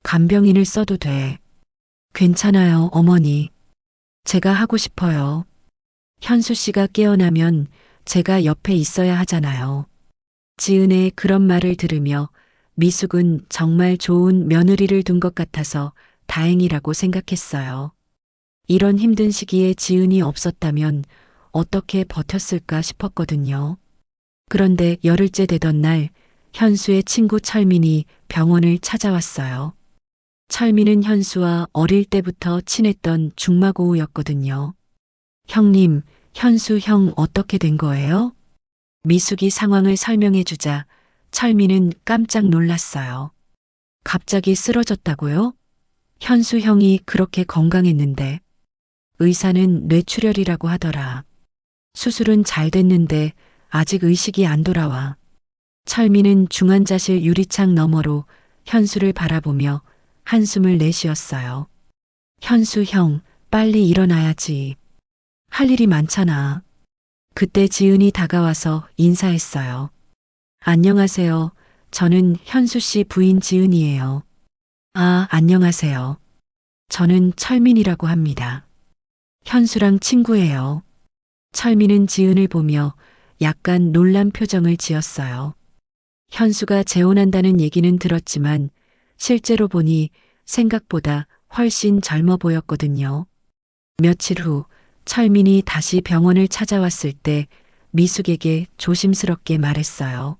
간병인을 써도 돼. 괜찮아요, 어머니. 제가 하고 싶어요. 현수 씨가 깨어나면 제가 옆에 있어야 하잖아요. 지은의 그런 말을 들으며 미숙은 정말 좋은 며느리를 둔 것 같아서 다행이라고 생각했어요. 이런 힘든 시기에 지은이 없었다면 어떻게 버텼을까 싶었거든요. 그런데 열흘째 되던 날 현수의 친구 철민이 병원을 찾아왔어요. 철민은 현수와 어릴 때부터 친했던 중마고우였거든요. 형님, 현수 형 어떻게 된 거예요? 미숙이 상황을 설명해 주자 철민은 깜짝 놀랐어요. 갑자기 쓰러졌다고요? 현수 형이 그렇게 건강했는데. 의사는 뇌출혈이라고 하더라. 수술은 잘 됐는데 아직 의식이 안 돌아와. 철민은 중환자실 유리창 너머로 현수를 바라보며 한숨을 내쉬었어요. 현수 형, 빨리 일어나야지. 할 일이 많잖아. 그때 지은이 다가와서 인사했어요. 안녕하세요. 저는 현수 씨 부인 지은이에요. 아, 안녕하세요. 저는 철민이라고 합니다. 현수랑 친구예요. 철민은 지은을 보며 약간 놀란 표정을 지었어요. 현수가 재혼한다는 얘기는 들었지만 실제로 보니 생각보다 훨씬 젊어 보였거든요. 며칠 후 철민이 다시 병원을 찾아왔을 때 미숙에게 조심스럽게 말했어요.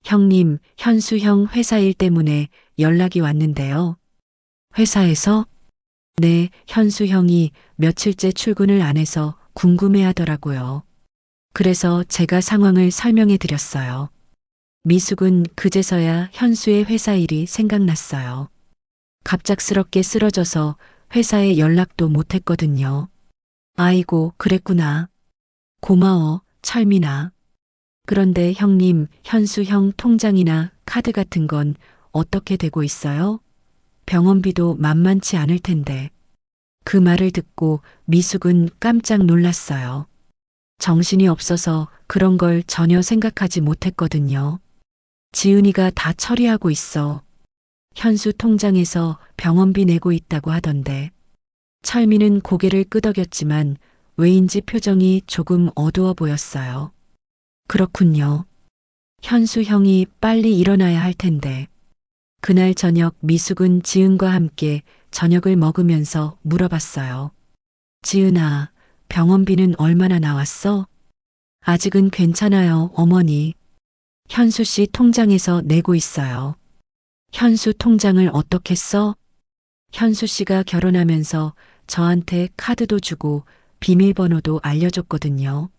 형님, 현수 형 회사 일 때문에 연락이 왔는데요. 회사에서? 네, 현수 형이 며칠째 출근을 안 해서 궁금해 하더라고요. 그래서 제가 상황을 설명해 드렸어요. 미숙은 그제서야 현수의 회사 일이 생각났어요. 갑작스럽게 쓰러져서 회사에 연락도 못 했거든요. 아이고, 그랬구나. 고마워, 철민아. 그런데 형님, 현수 형 통장이나 카드 같은 건 어떻게 되고 있어요? 병원비도 만만치 않을 텐데. 그 말을 듣고 미숙은 깜짝 놀랐어요. 정신이 없어서 그런 걸 전혀 생각하지 못했거든요. 지은이가 다 처리하고 있어. 현수 통장에서 병원비 내고 있다고 하던데. 철민은 고개를 끄덕였지만 왜인지 표정이 조금 어두워 보였어요. 그렇군요. 현수 형이 빨리 일어나야 할 텐데. 그날 저녁 미숙은 지은과 함께 저녁을 먹으면서 물어봤어요. 지은아, 병원비는 얼마나 나왔어? 아직은 괜찮아요, 어머니. 현수 씨 통장에서 내고 있어요. 현수 통장을 어떻게 써? 현수 씨가 결혼하면서 저한테 카드도 주고 비밀번호도 알려줬거든요.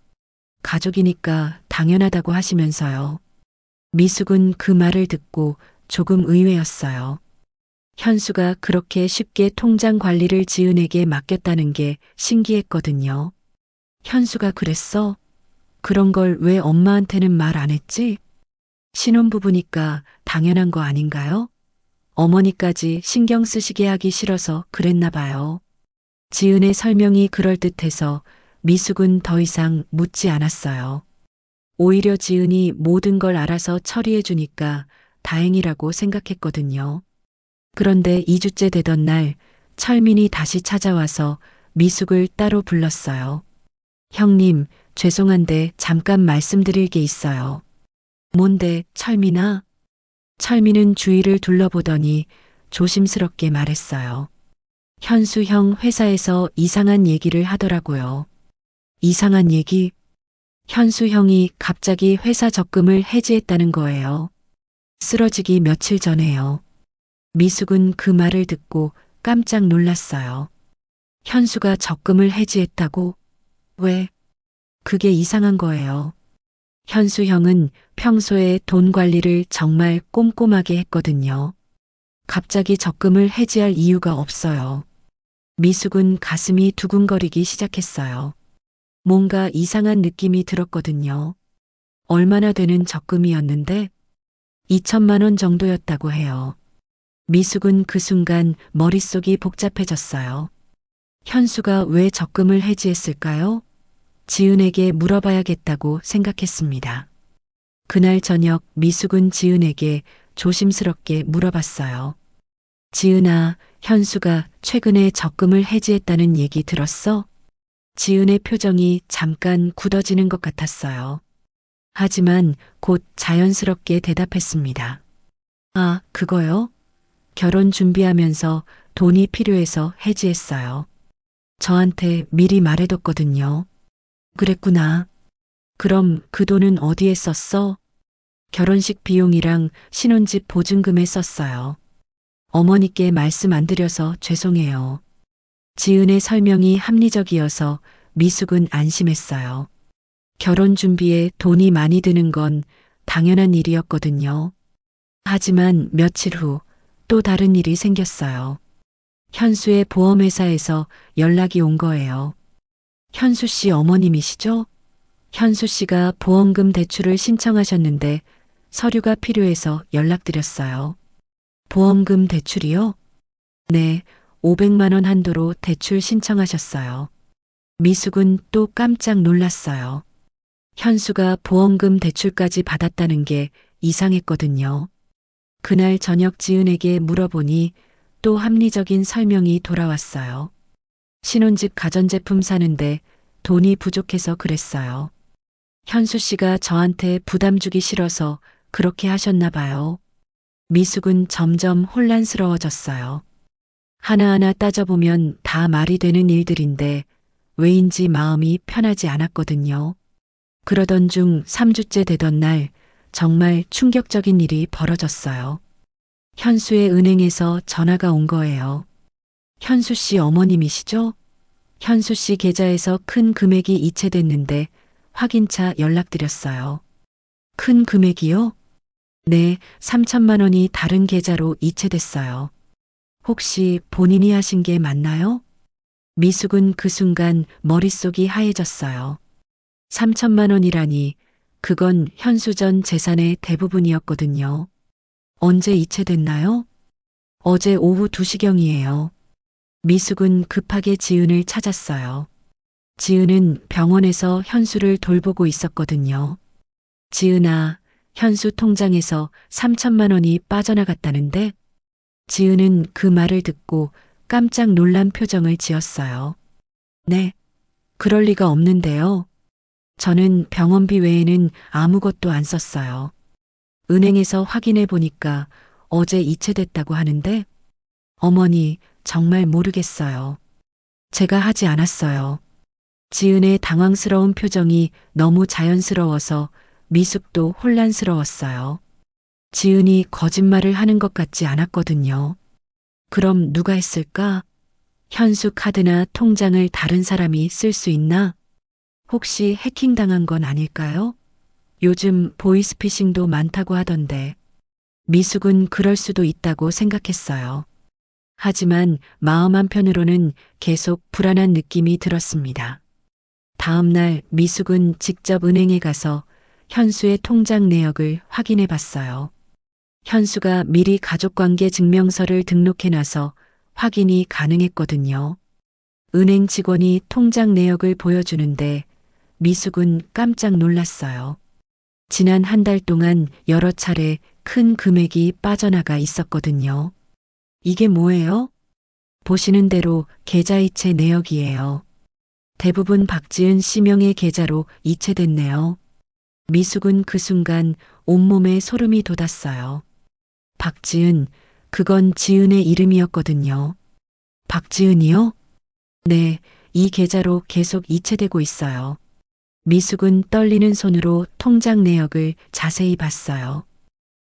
가족이니까 당연하다고 하시면서요. 미숙은 그 말을 듣고 조금 의외였어요. 현수가 그렇게 쉽게 통장 관리를 지은에게 맡겼다는 게 신기했거든요. 현수가 그랬어? 그런 걸 왜 엄마한테는 말 안 했지? 신혼부부니까 당연한 거 아닌가요? 어머니까지 신경 쓰시게 하기 싫어서 그랬나 봐요. 지은의 설명이 그럴듯해서 미숙은 더 이상 묻지 않았어요. 오히려 지은이 모든 걸 알아서 처리해 주니까 다행이라고 생각했거든요. 그런데 2주째 되던 날 철민이 다시 찾아와서 미숙을 따로 불렀어요. 형님, 죄송한데 잠깐 말씀드릴 게 있어요. 뭔데, 철민아? 철민은 주위를 둘러보더니 조심스럽게 말했어요. 현수 형 회사에서 이상한 얘기를 하더라고요. 이상한 얘기? 현수 형이 갑자기 회사 적금을 해지했다는 거예요. 쓰러지기 며칠 전에요. 미숙은 그 말을 듣고 깜짝 놀랐어요. 현수가 적금을 해지했다고? 왜? 그게 이상한 거예요. 현수 형은 평소에 돈 관리를 정말 꼼꼼하게 했거든요. 갑자기 적금을 해지할 이유가 없어요. 미숙은 가슴이 두근거리기 시작했어요. 뭔가 이상한 느낌이 들었거든요. 얼마나 되는 적금이었는데? 2천만 원 정도였다고 해요. 미숙은 그 순간 머릿속이 복잡해졌어요. 현수가 왜 적금을 해지했을까요? 지은에게 물어봐야겠다고 생각했습니다. 그날 저녁 미숙은 지은에게 조심스럽게 물어봤어요. 지은아, 현수가 최근에 적금을 해지했다는 얘기 들었어? 지은의 표정이 잠깐 굳어지는 것 같았어요. 하지만 곧 자연스럽게 대답했습니다. 아, 그거요? 결혼 준비하면서 돈이 필요해서 해지했어요. 저한테 미리 말해뒀거든요. 그랬구나. 그럼 그 돈은 어디에 썼어? 결혼식 비용이랑 신혼집 보증금에 썼어요. 어머니께 말씀 안 드려서 죄송해요. 지은의 설명이 합리적이어서 미숙은 안심했어요. 결혼 준비에 돈이 많이 드는 건 당연한 일이었거든요. 하지만 며칠 후 또 다른 일이 생겼어요. 현수의 보험회사에서 연락이 온 거예요. 현수 씨 어머님이시죠? 현수 씨가 보험금 대출을 신청하셨는데 서류가 필요해서 연락드렸어요. 보험금 대출이요? 네, 500만 원 한도로 대출 신청하셨어요. 미숙은 또 깜짝 놀랐어요. 현수가 보험금 대출까지 받았다는 게 이상했거든요. 그날 저녁 지은에게 물어보니 또 합리적인 설명이 돌아왔어요. 신혼집 가전제품 사는데 돈이 부족해서 그랬어요. 현수 씨가 저한테 부담 주기 싫어서 그렇게 하셨나 봐요. 미숙은 점점 혼란스러워졌어요. 하나하나 따져보면 다 말이 되는 일들인데 왜인지 마음이 편하지 않았거든요. 그러던 중 3주째 되던 날 정말 충격적인 일이 벌어졌어요. 현수의 은행에서 전화가 온 거예요. 현수 씨 어머님이시죠? 현수 씨 계좌에서 큰 금액이 이체됐는데 확인차 연락드렸어요. 큰 금액이요? 네, 3천만 원이 다른 계좌로 이체됐어요. 혹시 본인이 하신 게 맞나요? 미숙은 그 순간 머릿속이 하얘졌어요. 3천만 원이라니 그건 현수 전 재산의 대부분이었거든요. 언제 이체됐나요? 어제 오후 2시경이에요. 미숙은 급하게 지은을 찾았어요. 지은은 병원에서 현수를 돌보고 있었거든요. 지은아, 현수 통장에서 3천만 원이 빠져나갔다는데? 지은은 그 말을 듣고 깜짝 놀란 표정을 지었어요. 네, 그럴 리가 없는데요. 저는 병원비 외에는 아무것도 안 썼어요. 은행에서 확인해 보니까 어제 이체됐다고 하는데, 어머니, 정말 모르겠어요. 제가 하지 않았어요. 지은의 당황스러운 표정이 너무 자연스러워서 미숙도 혼란스러웠어요. 지은이 거짓말을 하는 것 같지 않았거든요. 그럼 누가 했을까? 현수 카드나 통장을 다른 사람이 쓸 수 있나? 혹시 해킹당한 건 아닐까요? 요즘 보이스피싱도 많다고 하던데. 미숙은 그럴 수도 있다고 생각했어요. 하지만 마음 한편으로는 계속 불안한 느낌이 들었습니다. 다음 날 미숙은 직접 은행에 가서 현수의 통장 내역을 확인해 봤어요. 현수가 미리 가족관계 증명서를 등록해놔서 확인이 가능했거든요. 은행 직원이 통장 내역을 보여주는데 미숙은 깜짝 놀랐어요. 지난 한 달 동안 여러 차례 큰 금액이 빠져나가 있었거든요. 이게 뭐예요? 보시는 대로 계좌이체 내역이에요. 대부분 박지은 씨 명의 계좌로 이체됐네요. 미숙은 그 순간 온몸에 소름이 돋았어요. 박지은, 그건 지은의 이름이었거든요. 박지은이요? 네, 이 계좌로 계속 이체되고 있어요. 미숙은 떨리는 손으로 통장 내역을 자세히 봤어요.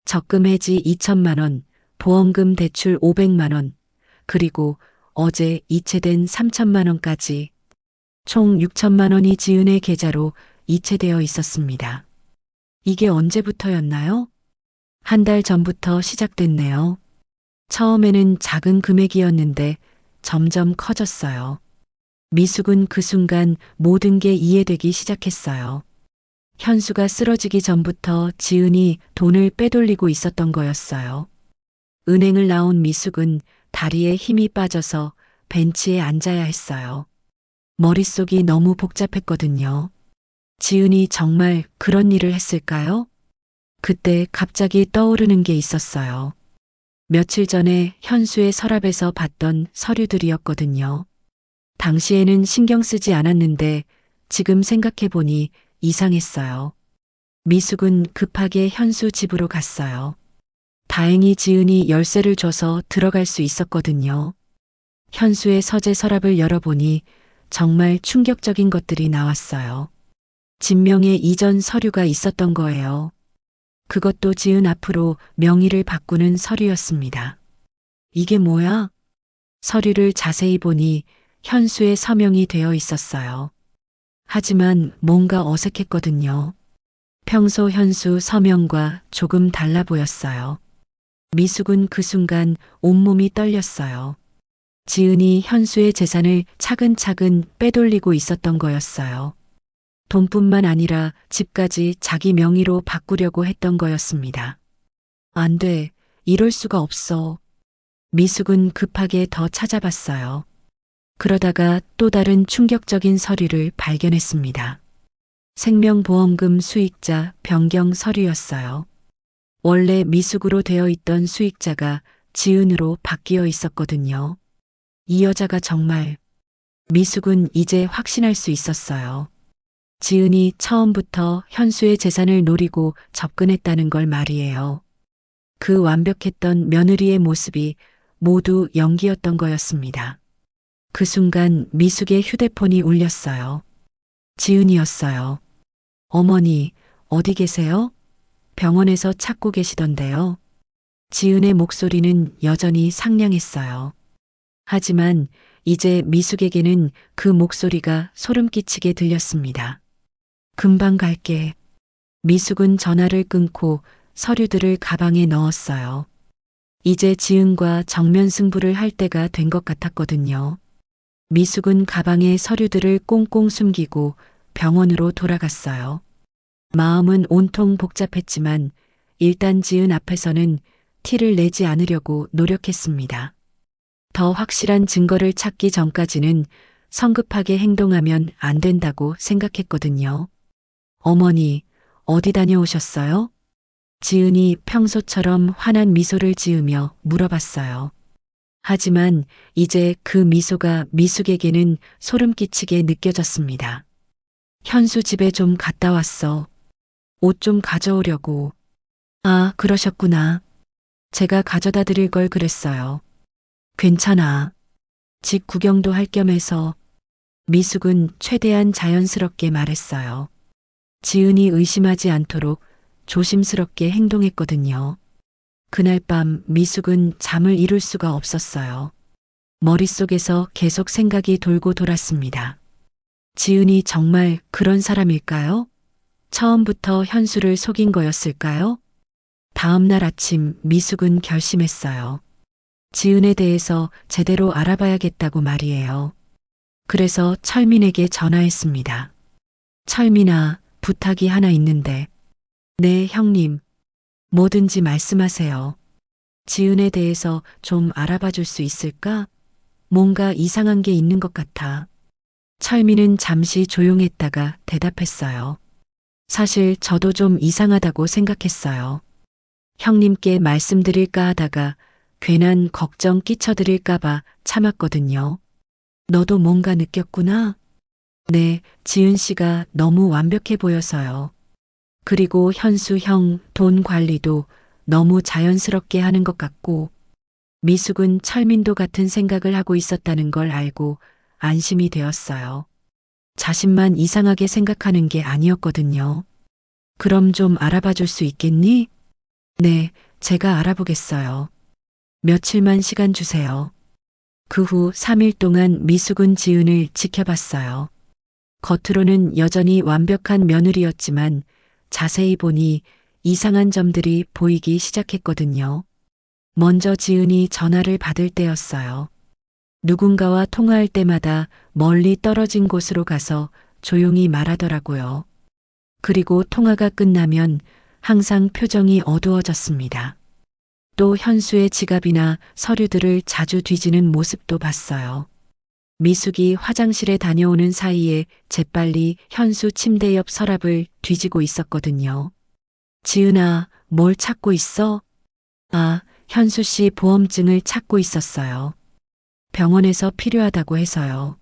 적금 해지 2천만 원, 보험금 대출 500만 원, 그리고 어제 이체된 3천만 원까지 총 6천만 원이 지은의 계좌로 이체되어 있었습니다. 이게 언제부터였나요? 한 달 전부터 시작됐네요. 처음에는 작은 금액이었는데 점점 커졌어요. 미숙은 그 순간 모든 게 이해되기 시작했어요. 현수가 쓰러지기 전부터 지은이 돈을 빼돌리고 있었던 거였어요. 은행을 나온 미숙은 다리에 힘이 빠져서 벤치에 앉아야 했어요. 머릿속이 너무 복잡했거든요. 지은이 정말 그런 일을 했을까요? 그때 갑자기 떠오르는 게 있었어요. 며칠 전에 현수의 서랍에서 봤던 서류들이었거든요. 당시에는 신경 쓰지 않았는데 지금 생각해보니 이상했어요. 미숙은 급하게 현수 집으로 갔어요. 다행히 지은이 열쇠를 줘서 들어갈 수 있었거든요. 현수의 서재 서랍을 열어보니 정말 충격적인 것들이 나왔어요. 진명의 이전 서류가 있었던 거예요. 그것도 지은 앞으로 명의를 바꾸는 서류였습니다. 이게 뭐야? 서류를 자세히 보니 현수의 서명이 되어 있었어요. 하지만 뭔가 어색했거든요. 평소 현수 서명과 조금 달라 보였어요. 미숙은 그 순간 온몸이 떨렸어요. 지은이 현수의 재산을 차근차근 빼돌리고 있었던 거였어요. 돈뿐만 아니라 집까지 자기 명의로 바꾸려고 했던 거였습니다. 안 돼, 이럴 수가 없어. 미숙은 급하게 더 찾아봤어요. 그러다가 또 다른 충격적인 서류를 발견했습니다. 생명보험금 수익자 변경 서류였어요. 원래 미숙으로 되어 있던 수익자가 지은으로 바뀌어 있었거든요. 이 여자가 정말 미숙은 이제 확신할 수 있었어요. 지은이 처음부터 현수의 재산을 노리고 접근했다는 걸 말이에요. 그 완벽했던 며느리의 모습이 모두 연기였던 거였습니다. 그 순간 미숙의 휴대폰이 울렸어요. 지은이었어요. 어머니, 어디 계세요? 병원에서 찾고 계시던데요. 지은의 목소리는 여전히 상냥했어요. 하지만 이제 미숙에게는 그 목소리가 소름 끼치게 들렸습니다. 금방 갈게. 미숙은 전화를 끊고 서류들을 가방에 넣었어요. 이제 지은과 정면 승부를 할 때가 된 것 같았거든요. 미숙은 가방에 서류들을 꽁꽁 숨기고 병원으로 돌아갔어요. 마음은 온통 복잡했지만 일단 지은 앞에서는 티를 내지 않으려고 노력했습니다. 더 확실한 증거를 찾기 전까지는 성급하게 행동하면 안 된다고 생각했거든요. 어머니, 어디 다녀오셨어요? 지은이 평소처럼 환한 미소를 지으며 물어봤어요. 하지만 이제 그 미소가 미숙에게는 소름 끼치게 느껴졌습니다. 현수 집에 좀 갔다 왔어. 옷 좀 가져오려고. 아, 그러셨구나. 제가 가져다 드릴 걸 그랬어요. 괜찮아. 집 구경도 할 겸 해서. 미숙은 최대한 자연스럽게 말했어요. 지은이 의심하지 않도록 조심스럽게 행동했거든요. 그날 밤 미숙은 잠을 이룰 수가 없었어요. 머릿속에서 계속 생각이 돌고 돌았습니다. 지은이 정말 그런 사람일까요? 처음부터 현수를 속인 거였을까요? 다음 날 아침 미숙은 결심했어요. 지은에 대해서 제대로 알아봐야겠다고 말이에요. 그래서 철민에게 전화했습니다. 철민아, 부탁이 하나 있는데. 네, 형님. 뭐든지 말씀하세요. 지은에 대해서 좀 알아봐 줄 수 있을까? 뭔가 이상한 게 있는 것 같아. 철민은 잠시 조용했다가 대답했어요. 사실 저도 좀 이상하다고 생각했어요. 형님께 말씀드릴까 하다가 괜한 걱정 끼쳐드릴까봐 참았거든요. 너도 뭔가 느꼈구나? 네, 지은 씨가 너무 완벽해 보여서요. 그리고 현수 형 돈 관리도 너무 자연스럽게 하는 것 같고, 미숙은 철민도 같은 생각을 하고 있었다는 걸 알고 안심이 되었어요. 자신만 이상하게 생각하는 게 아니었거든요. 그럼 좀 알아봐 줄 수 있겠니? 네, 제가 알아보겠어요. 며칠만 시간 주세요. 그 후 3일 동안 미숙은 지은을 지켜봤어요. 겉으로는 여전히 완벽한 며느리였지만 자세히 보니 이상한 점들이 보이기 시작했거든요. 먼저 지은이 전화를 받을 때였어요. 누군가와 통화할 때마다 멀리 떨어진 곳으로 가서 조용히 말하더라고요. 그리고 통화가 끝나면 항상 표정이 어두워졌습니다. 또 현수의 지갑이나 서류들을 자주 뒤지는 모습도 봤어요. 미숙이 화장실에 다녀오는 사이에 재빨리 현수 침대 옆 서랍을 뒤지고 있었거든요. 지은아, 뭘 찾고 있어? 아, 현수 씨 보험증을 찾고 있었어요. 병원에서 필요하다고 해서요.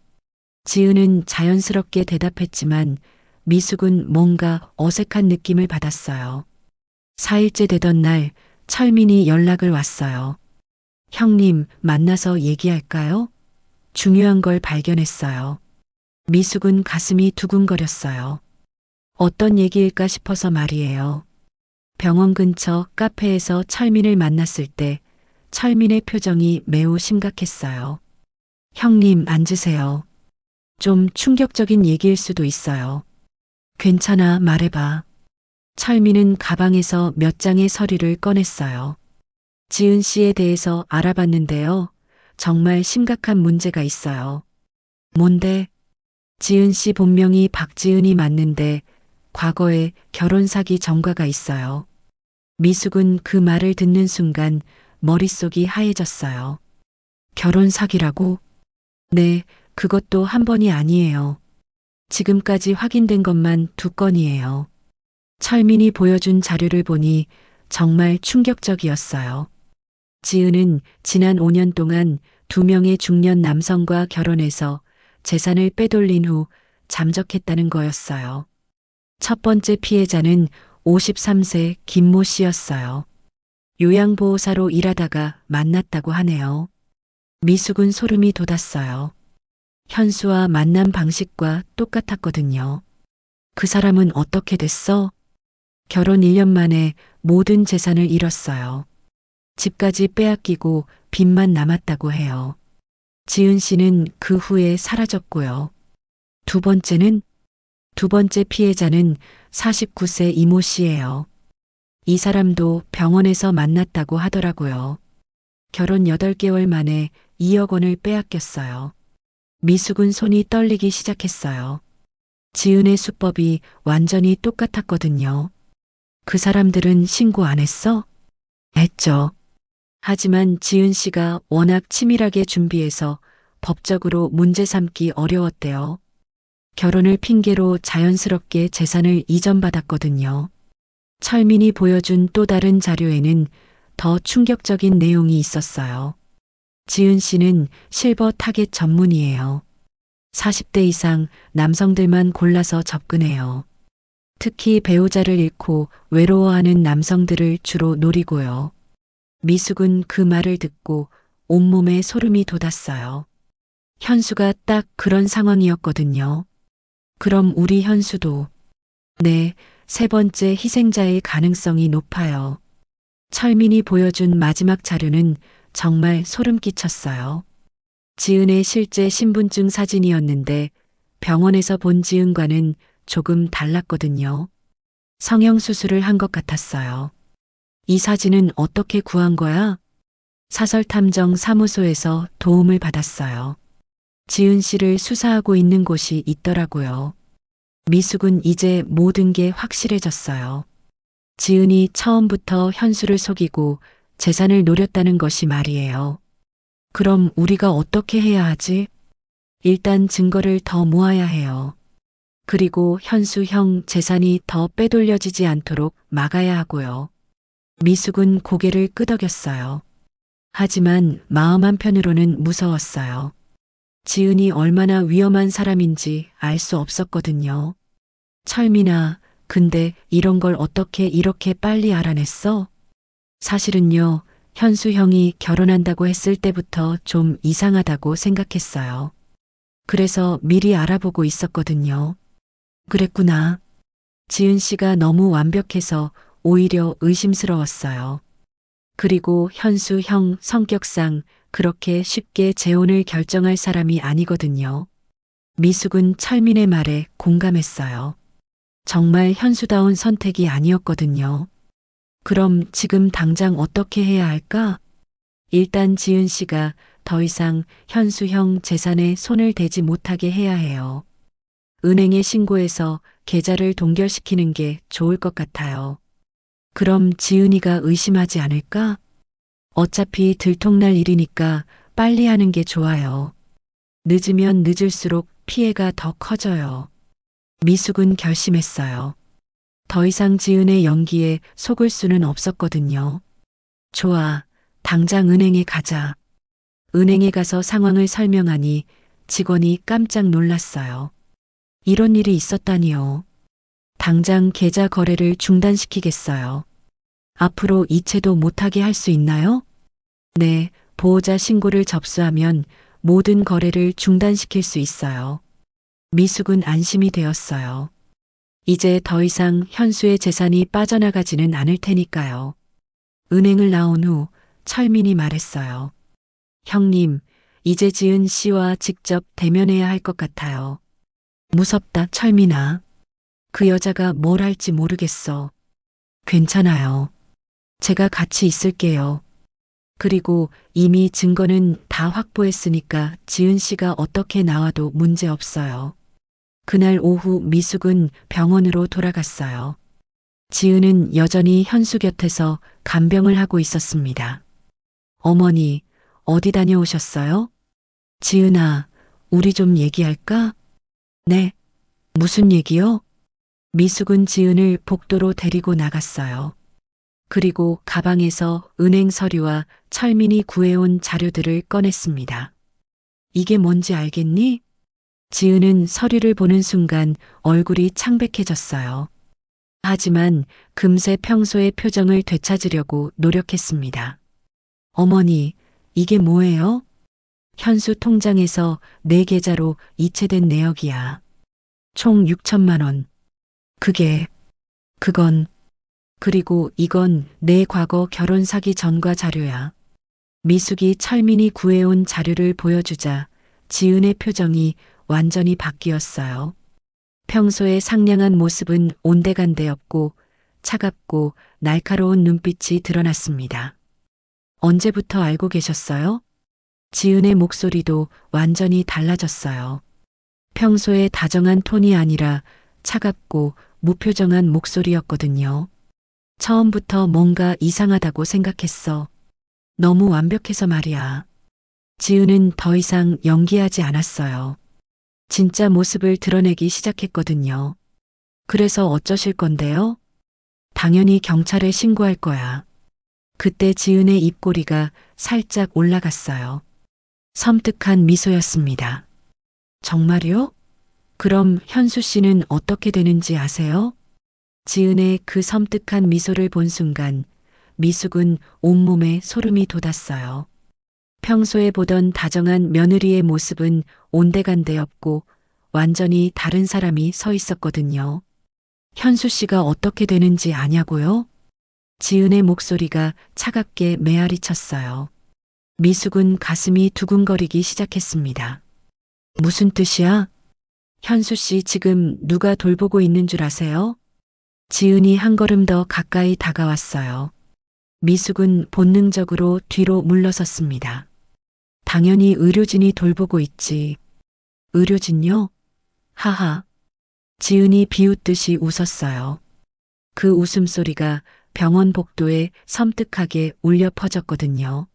지은은 자연스럽게 대답했지만 미숙은 뭔가 어색한 느낌을 받았어요. 4일째 되던 날 철민이 연락을 왔어요. 형님, 만나서 얘기할까요? 중요한 걸 발견했어요. 미숙은 가슴이 두근거렸어요. 어떤 얘기일까 싶어서 말이에요. 병원 근처 카페에서 철민을 만났을 때 철민의 표정이 매우 심각했어요. 형님, 앉으세요. 좀 충격적인 얘기일 수도 있어요. 괜찮아, 말해봐. 철민은 가방에서 몇 장의 서류를 꺼냈어요. 지은 씨에 대해서 알아봤는데요. 정말 심각한 문제가 있어요. 뭔데? 지은 씨 본명이 박지은이 맞는데 과거에 결혼 사기 전과가 있어요. 미숙은 그 말을 듣는 순간 머릿속이 하얘졌어요. 결혼 사기라고? 네, 그것도 한 번이 아니에요. 지금까지 확인된 것만 2건이에요. 철민이 보여준 자료를 보니 정말 충격적이었어요. 지은은 지난 5년 동안 2명의 중년 남성과 결혼해서 재산을 빼돌린 후 잠적했다는 거였어요. 첫 번째 피해자는 53세 김모 씨였어요. 요양보호사로 일하다가 만났다고 하네요. 미숙은 소름이 돋았어요. 현수와 만남 방식과 똑같았거든요. 그 사람은 어떻게 됐어? 결혼 1년 만에 모든 재산을 잃었어요. 집까지 빼앗기고 빚만 남았다고 해요. 지은 씨는 그 후에 사라졌고요. 두 번째는 두 번째 피해자는 49세 이모 씨예요. 이 사람도 병원에서 만났다고 하더라고요. 결혼 8개월 만에 2억 원을 빼앗겼어요. 미숙은 손이 떨리기 시작했어요. 지은의 수법이 완전히 똑같았거든요. 그 사람들은 신고 안 했어? 했죠. 하지만 지은 씨가 워낙 치밀하게 준비해서 법적으로 문제 삼기 어려웠대요. 결혼을 핑계로 자연스럽게 재산을 이전받았거든요. 철민이 보여준 또 다른 자료에는 더 충격적인 내용이 있었어요. 지은 씨는 실버 타겟 전문이에요. 40대 이상 남성들만 골라서 접근해요. 특히 배우자를 잃고 외로워하는 남성들을 주로 노리고요. 미숙은 그 말을 듣고 온몸에 소름이 돋았어요. 현수가 딱 그런 상황이었거든요. 그럼 우리 현수도, 네, 세 번째 희생자일 가능성이 높아요. 철민이 보여준 마지막 자료는 정말 소름 끼쳤어요. 지은의 실제 신분증 사진이었는데 병원에서 본 지은과는 조금 달랐거든요. 성형수술을 한 것 같았어요. 이 사진은 어떻게 구한 거야? 사설탐정 사무소에서 도움을 받았어요. 지은 씨를 수사하고 있는 곳이 있더라고요. 미숙은 이제 모든 게 확실해졌어요. 지은이 처음부터 현수를 속이고 재산을 노렸다는 것이 말이에요. 그럼 우리가 어떻게 해야 하지? 일단 증거를 더 모아야 해요. 그리고 현수 형 재산이 더 빼돌려지지 않도록 막아야 하고요. 미숙은 고개를 끄덕였어요. 하지만 마음 한편으로는 무서웠어요. 지은이 얼마나 위험한 사람인지 알 수 없었거든요. 철민아, 근데 이런 걸 어떻게 이렇게 빨리 알아냈어? 사실은요, 현수 형이 결혼한다고 했을 때부터 좀 이상하다고 생각했어요. 그래서 미리 알아보고 있었거든요. 그랬구나. 지은 씨가 너무 완벽해서 오히려 의심스러웠어요. 그리고 현수 형 성격상 그렇게 쉽게 재혼을 결정할 사람이 아니거든요. 미숙은 철민의 말에 공감했어요. 정말 현수다운 선택이 아니었거든요. 그럼 지금 당장 어떻게 해야 할까? 일단 지은 씨가 더 이상 현수 형 재산에 손을 대지 못하게 해야 해요. 은행에 신고해서 계좌를 동결시키는 게 좋을 것 같아요. 그럼 지은이가 의심하지 않을까? 어차피 들통날 일이니까 빨리 하는 게 좋아요. 늦으면 늦을수록 피해가 더 커져요. 미숙은 결심했어요. 더 이상 지은의 연기에 속을 수는 없었거든요. 좋아, 당장 은행에 가자. 은행에 가서 상황을 설명하니 직원이 깜짝 놀랐어요. 이런 일이 있었다니요. 당장 계좌 거래를 중단시키겠어요. 앞으로 이체도 못하게 할 수 있나요? 네, 보호자 신고를 접수하면 모든 거래를 중단시킬 수 있어요. 미숙은 안심이 되었어요. 이제 더 이상 현수의 재산이 빠져나가지는 않을 테니까요. 은행을 나온 후 철민이 말했어요. 형님, 이제 지은 씨와 직접 대면해야 할 것 같아요. 무섭다, 철민아. 그 여자가 뭘 할지 모르겠어. 괜찮아요. 제가 같이 있을게요. 그리고 이미 증거는 다 확보했으니까 지은 씨가 어떻게 나와도 문제 없어요. 그날 오후 미숙은 병원으로 돌아갔어요. 지은은 여전히 현수 곁에서 간병을 하고 있었습니다. 어머니, 어디 다녀오셨어요? 지은아, 우리 좀 얘기할까? 네. 무슨 얘기요? 미숙은 지은을 복도로 데리고 나갔어요. 그리고 가방에서 은행 서류와 철민이 구해온 자료들을 꺼냈습니다. 이게 뭔지 알겠니? 지은은 서류를 보는 순간 얼굴이 창백해졌어요. 하지만 금세 평소의 표정을 되찾으려고 노력했습니다. 어머니, 이게 뭐예요? 현수 통장에서 내 계좌로 이체된 내역이야. 총 6천만 원. 그건 그리고 이건 내 과거 결혼 사기 전과 자료야. 미숙이 철민이 구해온 자료를 보여주자 지은의 표정이 완전히 바뀌었어요. 평소의 상냥한 모습은 온데간데없고 차갑고 날카로운 눈빛이 드러났습니다. 언제부터 알고 계셨어요? 지은의 목소리도 완전히 달라졌어요. 평소의 다정한 톤이 아니라 차갑고 무표정한 목소리였거든요. 처음부터 뭔가 이상하다고 생각했어. 너무 완벽해서 말이야. 지은은 더 이상 연기하지 않았어요. 진짜 모습을 드러내기 시작했거든요. 그래서 어쩌실 건데요? 당연히 경찰에 신고할 거야. 그때 지은의 입꼬리가 살짝 올라갔어요. 섬뜩한 미소였습니다. 정말요? 그럼 현수 씨는 어떻게 되는지 아세요? 지은의 그 섬뜩한 미소를 본 순간 미숙은 온몸에 소름이 돋았어요. 평소에 보던 다정한 며느리의 모습은 온데간데없고 완전히 다른 사람이 서 있었거든요. 현수 씨가 어떻게 되는지 아냐고요? 지은의 목소리가 차갑게 메아리 쳤어요. 미숙은 가슴이 두근거리기 시작했습니다. 무슨 뜻이야? 현수 씨 지금 누가 돌보고 있는 줄 아세요? 지은이 한 걸음 더 가까이 다가왔어요. 미숙은 본능적으로 뒤로 물러섰습니다. 당연히 의료진이 돌보고 있지. 의료진요? 하하. 지은이 비웃듯이 웃었어요. 그 웃음소리가 병원 복도에 섬뜩하게 울려 퍼졌거든요.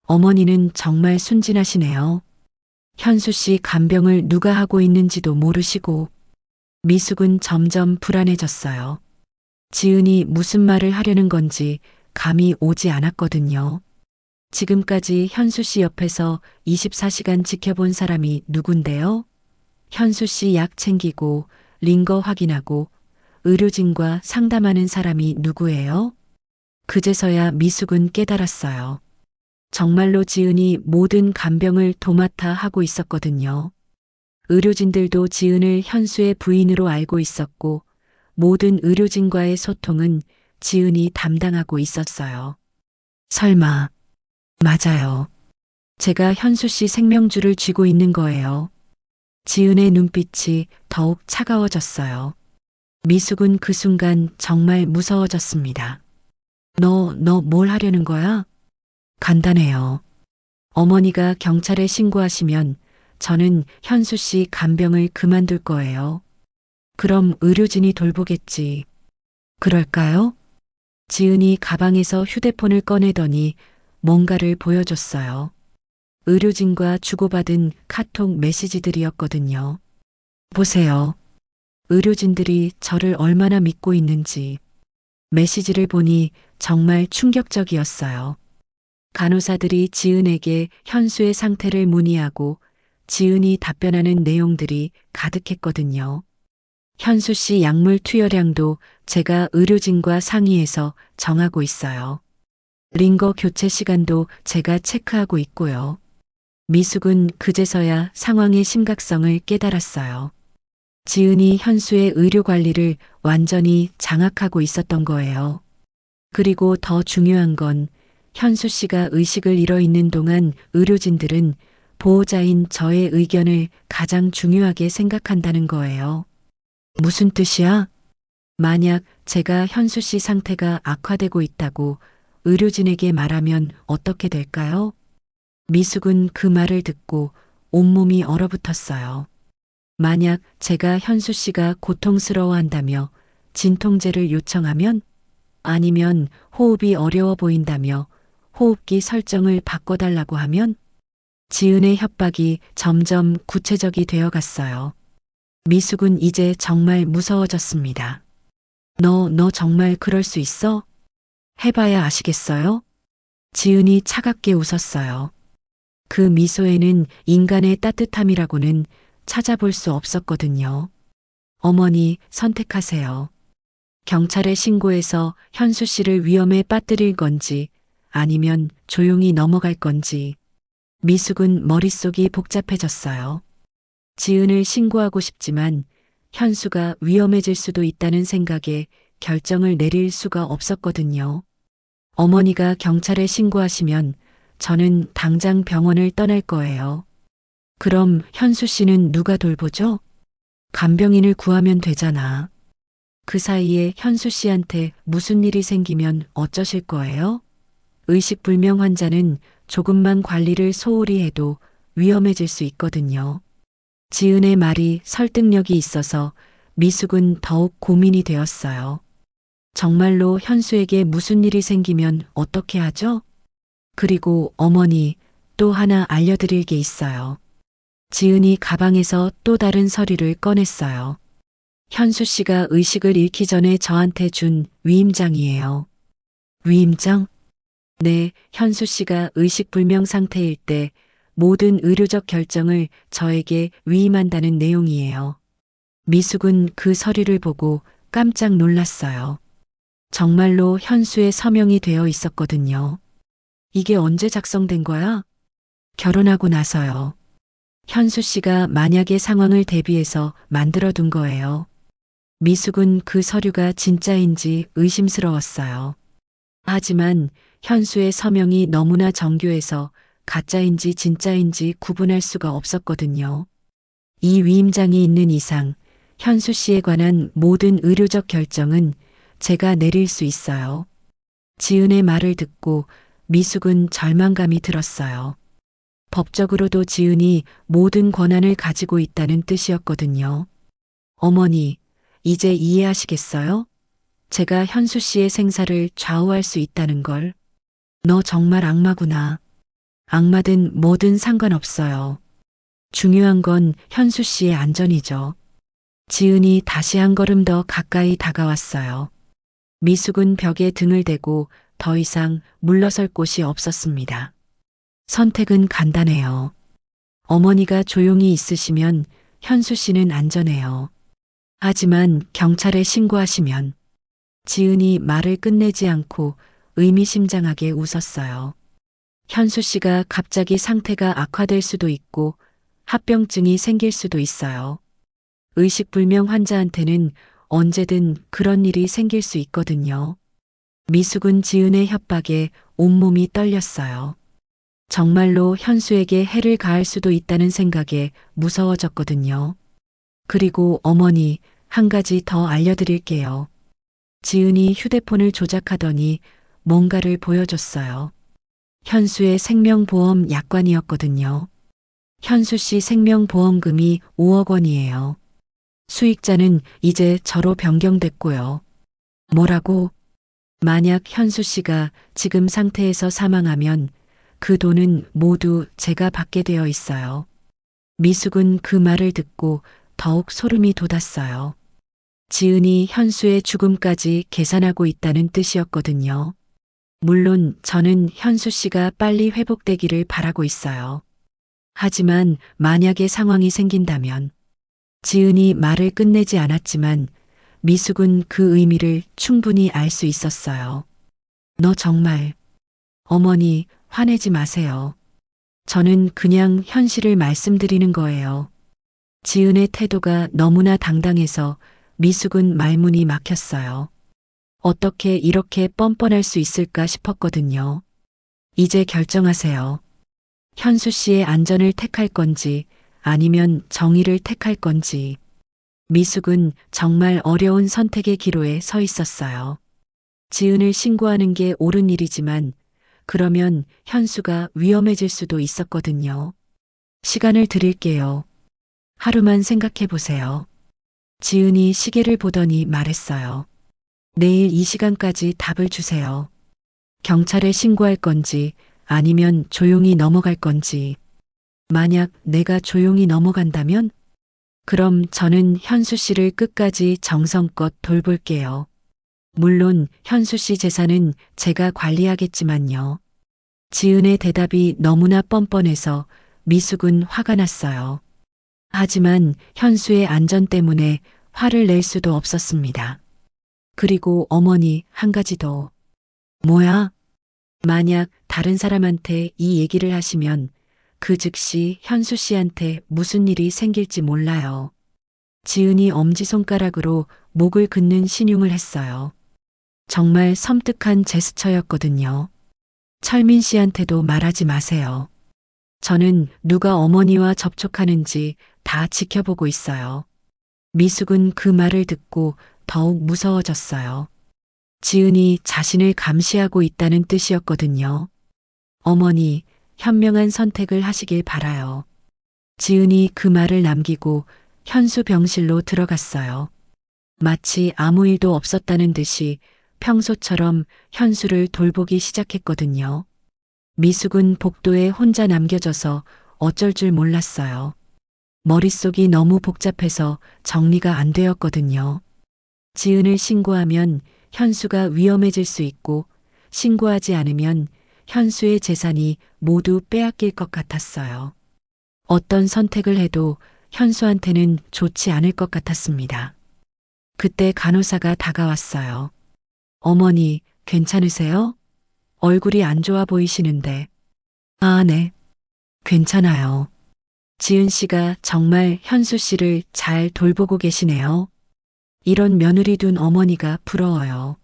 어머니는 정말 순진하시네요. 현수 씨 간병을 누가 하고 있는지도 모르시고. 미숙은 점점 불안해졌어요. 지은이 무슨 말을 하려는 건지 감이 오지 않았거든요. 지금까지 현수 씨 옆에서 24시간 지켜본 사람이 누군데요? 현수 씨 약 챙기고 링거 확인하고 의료진과 상담하는 사람이 누구예요? 그제서야 미숙은 깨달았어요. 정말로 지은이 모든 간병을 도맡아 하고 있었거든요. 의료진들도 지은을 현수의 부인으로 알고 있었고 모든 의료진과의 소통은 지은이 담당하고 있었어요. 설마, 맞아요. 제가 현수 씨 생명줄을 쥐고 있는 거예요. 지은의 눈빛이 더욱 차가워졌어요. 미숙은 그 순간 정말 무서워졌습니다. 너 뭘 하려는 거야? 간단해요. 어머니가 경찰에 신고하시면 저는 현수 씨 간병을 그만둘 거예요. 그럼 의료진이 돌보겠지. 그럴까요? 지은이 가방에서 휴대폰을 꺼내더니 뭔가를 보여줬어요. 의료진과 주고받은 카톡 메시지들이었거든요. 보세요. 의료진들이 저를 얼마나 믿고 있는지. 메시지를 보니 정말 충격적이었어요. 간호사들이 지은에게 현수의 상태를 문의하고 지은이 답변하는 내용들이 가득했거든요. 현수 씨 약물 투여량도 제가 의료진과 상의해서 정하고 있어요. 링거 교체 시간도 제가 체크하고 있고요. 미숙은 그제서야 상황의 심각성을 깨달았어요. 지은이 현수의 의료 관리를 완전히 장악하고 있었던 거예요. 그리고 더 중요한 건 현수 씨가 의식을 잃어 있는 동안 의료진들은 보호자인 저의 의견을 가장 중요하게 생각한다는 거예요. 무슨 뜻이야? 만약 제가 현수 씨 상태가 악화되고 있다고 의료진에게 말하면 어떻게 될까요? 미숙은 그 말을 듣고 온몸이 얼어붙었어요. 만약 제가 현수 씨가 고통스러워한다며 진통제를 요청하면 아니면 호흡이 어려워 보인다며 호흡기 설정을 바꿔달라고 하면 지은의 협박이 점점 구체적이 되어 갔어요. 미숙은 이제 정말 무서워졌습니다. 너 정말 그럴 수 있어? 해봐야 아시겠어요? 지은이 차갑게 웃었어요. 그 미소에는 인간의 따뜻함이라고는 찾아볼 수 없었거든요. 어머니, 선택하세요. 경찰에 신고해서 현수 씨를 위험에 빠뜨릴 건지 아니면 조용히 넘어갈 건지. 미숙은 머릿속이 복잡해졌어요. 지은을 신고하고 싶지만 현수가 위험해질 수도 있다는 생각에 결정을 내릴 수가 없었거든요. 어머니가 경찰에 신고하시면 저는 당장 병원을 떠날 거예요. 그럼 현수 씨는 누가 돌보죠? 간병인을 구하면 되잖아. 그 사이에 현수 씨한테 무슨 일이 생기면 어쩌실 거예요? 의식불명 환자는 조금만 관리를 소홀히 해도 위험해질 수 있거든요. 지은의 말이 설득력이 있어서 미숙은 더욱 고민이 되었어요. 정말로 현수에게 무슨 일이 생기면 어떻게 하죠? 그리고 어머니, 또 하나 알려드릴 게 있어요. 지은이 가방에서 또 다른 서류를 꺼냈어요. 현수 씨가 의식을 잃기 전에 저한테 준 위임장이에요. 위임장? 네, 현수 씨가 의식불명 상태일 때 모든 의료적 결정을 저에게 위임한다는 내용이에요. 미숙은 그 서류를 보고 깜짝 놀랐어요. 정말로 현수의 서명이 되어 있었거든요. 이게 언제 작성된 거야? 결혼하고 나서요. 현수 씨가 만약의 상황을 대비해서 만들어둔 거예요. 미숙은 그 서류가 진짜인지 의심스러웠어요. 하지만 현수의 서명이 너무나 정교해서 가짜인지 진짜인지 구분할 수가 없었거든요. 이 위임장이 있는 이상 현수 씨에 관한 모든 의료적 결정은 제가 내릴 수 있어요. 지은의 말을 듣고 미숙은 절망감이 들었어요. 법적으로도 지은이 모든 권한을 가지고 있다는 뜻이었거든요. 어머니, 이제 이해하시겠어요? 제가 현수 씨의 생사를 좌우할 수 있다는 걸. 너 정말 악마구나. 악마든 뭐든 상관없어요. 중요한 건 현수 씨의 안전이죠. 지은이 다시 한 걸음 더 가까이 다가왔어요. 미숙은 벽에 등을 대고 더 이상 물러설 곳이 없었습니다. 선택은 간단해요. 어머니가 조용히 있으시면 현수 씨는 안전해요. 하지만 경찰에 신고하시면 지은이 말을 끝내지 않고 의미심장하게 웃었어요. 현수 씨가 갑자기 상태가 악화될 수도 있고 합병증이 생길 수도 있어요. 의식불명 환자한테는 언제든 그런 일이 생길 수 있거든요. 미숙은 지은의 협박에 온몸이 떨렸어요. 정말로 현수에게 해를 가할 수도 있다는 생각에 무서워졌거든요. 그리고 어머니, 한 가지 더 알려드릴게요. 지은이 휴대폰을 조작하더니 뭔가를 보여줬어요. 현수의 생명보험 약관이었거든요. 현수 씨 생명보험금이 5억 원이에요. 수익자는 이제 저로 변경됐고요. 뭐라고? 만약 현수 씨가 지금 상태에서 사망하면 그 돈은 모두 제가 받게 되어 있어요. 미숙은 그 말을 듣고 더욱 소름이 돋았어요. 지은이 현수의 죽음까지 계산하고 있다는 뜻이었거든요. 물론 저는 현수 씨가 빨리 회복되기를 바라고 있어요. 하지만 만약의 상황이 생긴다면 지은이 말을 끝내지 않았지만 미숙은 그 의미를 충분히 알 수 있었어요. 너 정말 어머니 화내지 마세요. 저는 그냥 현실을 말씀드리는 거예요. 지은의 태도가 너무나 당당해서 미숙은 말문이 막혔어요. 어떻게 이렇게 뻔뻔할 수 있을까 싶었거든요. 이제 결정하세요. 현수 씨의 안전을 택할 건지 아니면 정의를 택할 건지. 미숙은 정말 어려운 선택의 기로에 서 있었어요. 지은을 신고하는 게 옳은 일이지만 그러면 현수가 위험해질 수도 있었거든요. 시간을 드릴게요. 하루만 생각해 보세요. 지은이 시계를 보더니 말했어요. 내일 이 시간까지 답을 주세요. 경찰에 신고할 건지 아니면 조용히 넘어갈 건지. 만약 내가 조용히 넘어간다면? 그럼 저는 현수 씨를 끝까지 정성껏 돌볼게요. 물론 현수 씨 재산은 제가 관리하겠지만요. 지은의 대답이 너무나 뻔뻔해서 미숙은 화가 났어요. 하지만 현수의 안전 때문에 화를 낼 수도 없었습니다. 그리고 어머니, 한 가지 더. 뭐야? 만약 다른 사람한테 이 얘기를 하시면 그 즉시 현수 씨한테 무슨 일이 생길지 몰라요. 지은이 엄지손가락으로 목을 긋는 신용을 했어요. 정말 섬뜩한 제스처였거든요. 철민 씨한테도 말하지 마세요. 저는 누가 어머니와 접촉하는지 다 지켜보고 있어요. 미숙은 그 말을 듣고 더욱 무서워졌어요. 지은이 자신을 감시하고 있다는 뜻이었거든요. 어머니, 현명한 선택을 하시길 바라요. 지은이 그 말을 남기고 현수 병실로 들어갔어요. 마치 아무 일도 없었다는 듯이 평소처럼 현수를 돌보기 시작했거든요. 미숙은 복도에 혼자 남겨져서 어쩔 줄 몰랐어요. 머릿속이 너무 복잡해서 정리가 안 되었거든요. 지은을 신고하면 현수가 위험해질 수 있고 신고하지 않으면 현수의 재산이 모두 빼앗길 것 같았어요. 어떤 선택을 해도 현수한테는 좋지 않을 것 같았습니다. 그때 간호사가 다가왔어요. 어머니, 괜찮으세요? 얼굴이 안 좋아 보이시는데. 아, 네. 괜찮아요. 지은 씨가 정말 현수 씨를 잘 돌보고 계시네요. 이런 며느리 둔 어머니가 부러워요.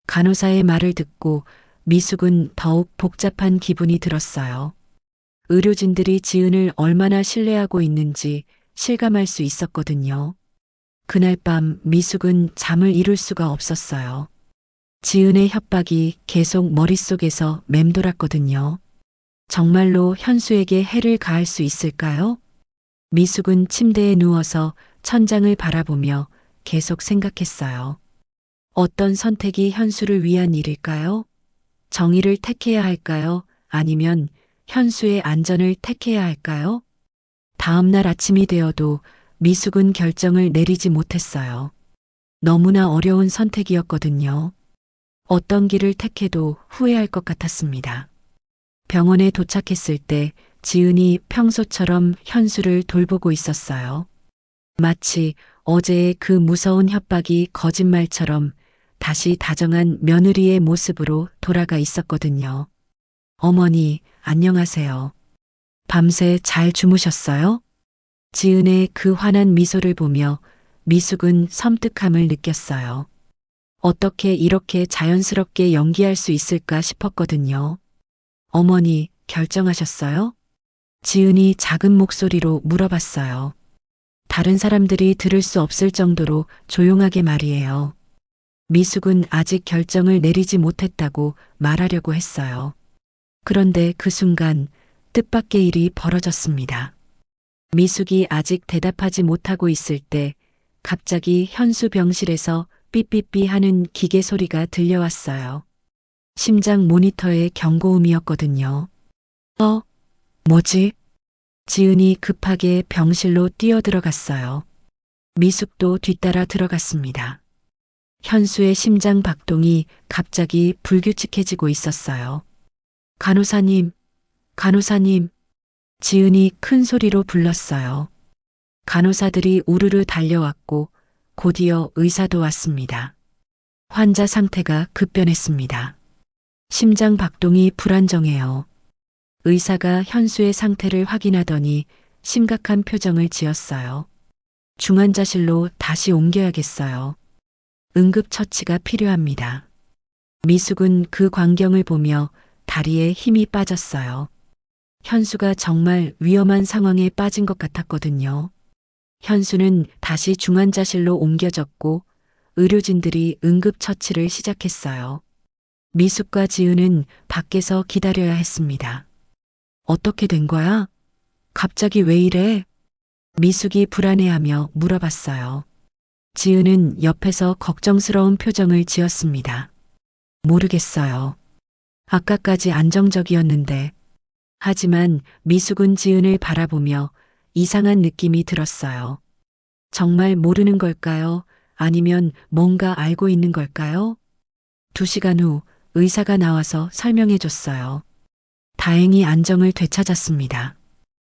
간호사의 말을 듣고 미숙은 더욱 복잡한 기분이 들었어요. 의료진들이 지은을 얼마나 신뢰하고 있는지 실감할 수 있었거든요. 그날 밤 미숙은 잠을 이룰 수가 없었어요. 지은의 협박이 계속 머릿속에서 맴돌았거든요. 정말로 현수에게 해를 가할 수 있을까요? 미숙은 침대에 누워서 천장을 바라보며 계속 생각했어요. 어떤 선택이 현수를 위한 일일까요? 정의를 택해야 할까요? 아니면 현수의 안전을 택해야 할까요? 다음 날 아침이 되어도 미숙은 결정을 내리지 못했어요. 너무나 어려운 선택이었거든요. 어떤 길을 택해도 후회할 것 같았습니다. 병원에 도착했을 때 지은이 평소처럼 현수를 돌보고 있었어요. 마치 어제의 그 무서운 협박이 거짓말처럼 다시 다정한 며느리의 모습으로 돌아가 있었거든요. 어머니, 안녕하세요. 밤새 잘 주무셨어요? 지은의 그 환한 미소를 보며 미숙은 섬뜩함을 느꼈어요. 어떻게 이렇게 자연스럽게 연기할 수 있을까 싶었거든요. 어머니, 결정하셨어요? 지은이 작은 목소리로 물어봤어요. 다른 사람들이 들을 수 없을 정도로 조용하게 말이에요. 미숙은 아직 결정을 내리지 못했다고 말하려고 했어요. 그런데 그 순간 뜻밖의 일이 벌어졌습니다. 미숙이 아직 대답하지 못하고 있을 때 갑자기 현수 병실에서 삐삐삐 하는 기계 소리가 들려왔어요. 심장 모니터의 경고음이었거든요. 뭐지? 지은이 급하게 병실로 뛰어들어갔어요. 미숙도 뒤따라 들어갔습니다. 현수의 심장 박동이 갑자기 불규칙해지고 있었어요. 간호사님, 간호사님. 지은이 큰 소리로 불렀어요. 간호사들이 우르르 달려왔고 곧이어 의사도 왔습니다. 환자 상태가 급변했습니다. 심장 박동이 불안정해요. 의사가 현수의 상태를 확인하더니 심각한 표정을 지었어요. 중환자실로 다시 옮겨야겠어요. 응급처치가 필요합니다. 미숙은 그 광경을 보며 다리에 힘이 빠졌어요. 현수가 정말 위험한 상황에 빠진 것 같았거든요. 현수는 다시 중환자실로 옮겨졌고 의료진들이 응급처치를 시작했어요. 미숙과 지은은 밖에서 기다려야 했습니다. 어떻게 된 거야? 갑자기 왜 이래? 미숙이 불안해하며 물어봤어요. 지은은 옆에서 걱정스러운 표정을 지었습니다. 모르겠어요. 아까까지 안정적이었는데. 하지만 미숙은 지은을 바라보며 이상한 느낌이 들었어요. 정말 모르는 걸까요? 아니면 뭔가 알고 있는 걸까요? 2시간 후 의사가 나와서 설명해 줬어요. 다행히 안정을 되찾았습니다.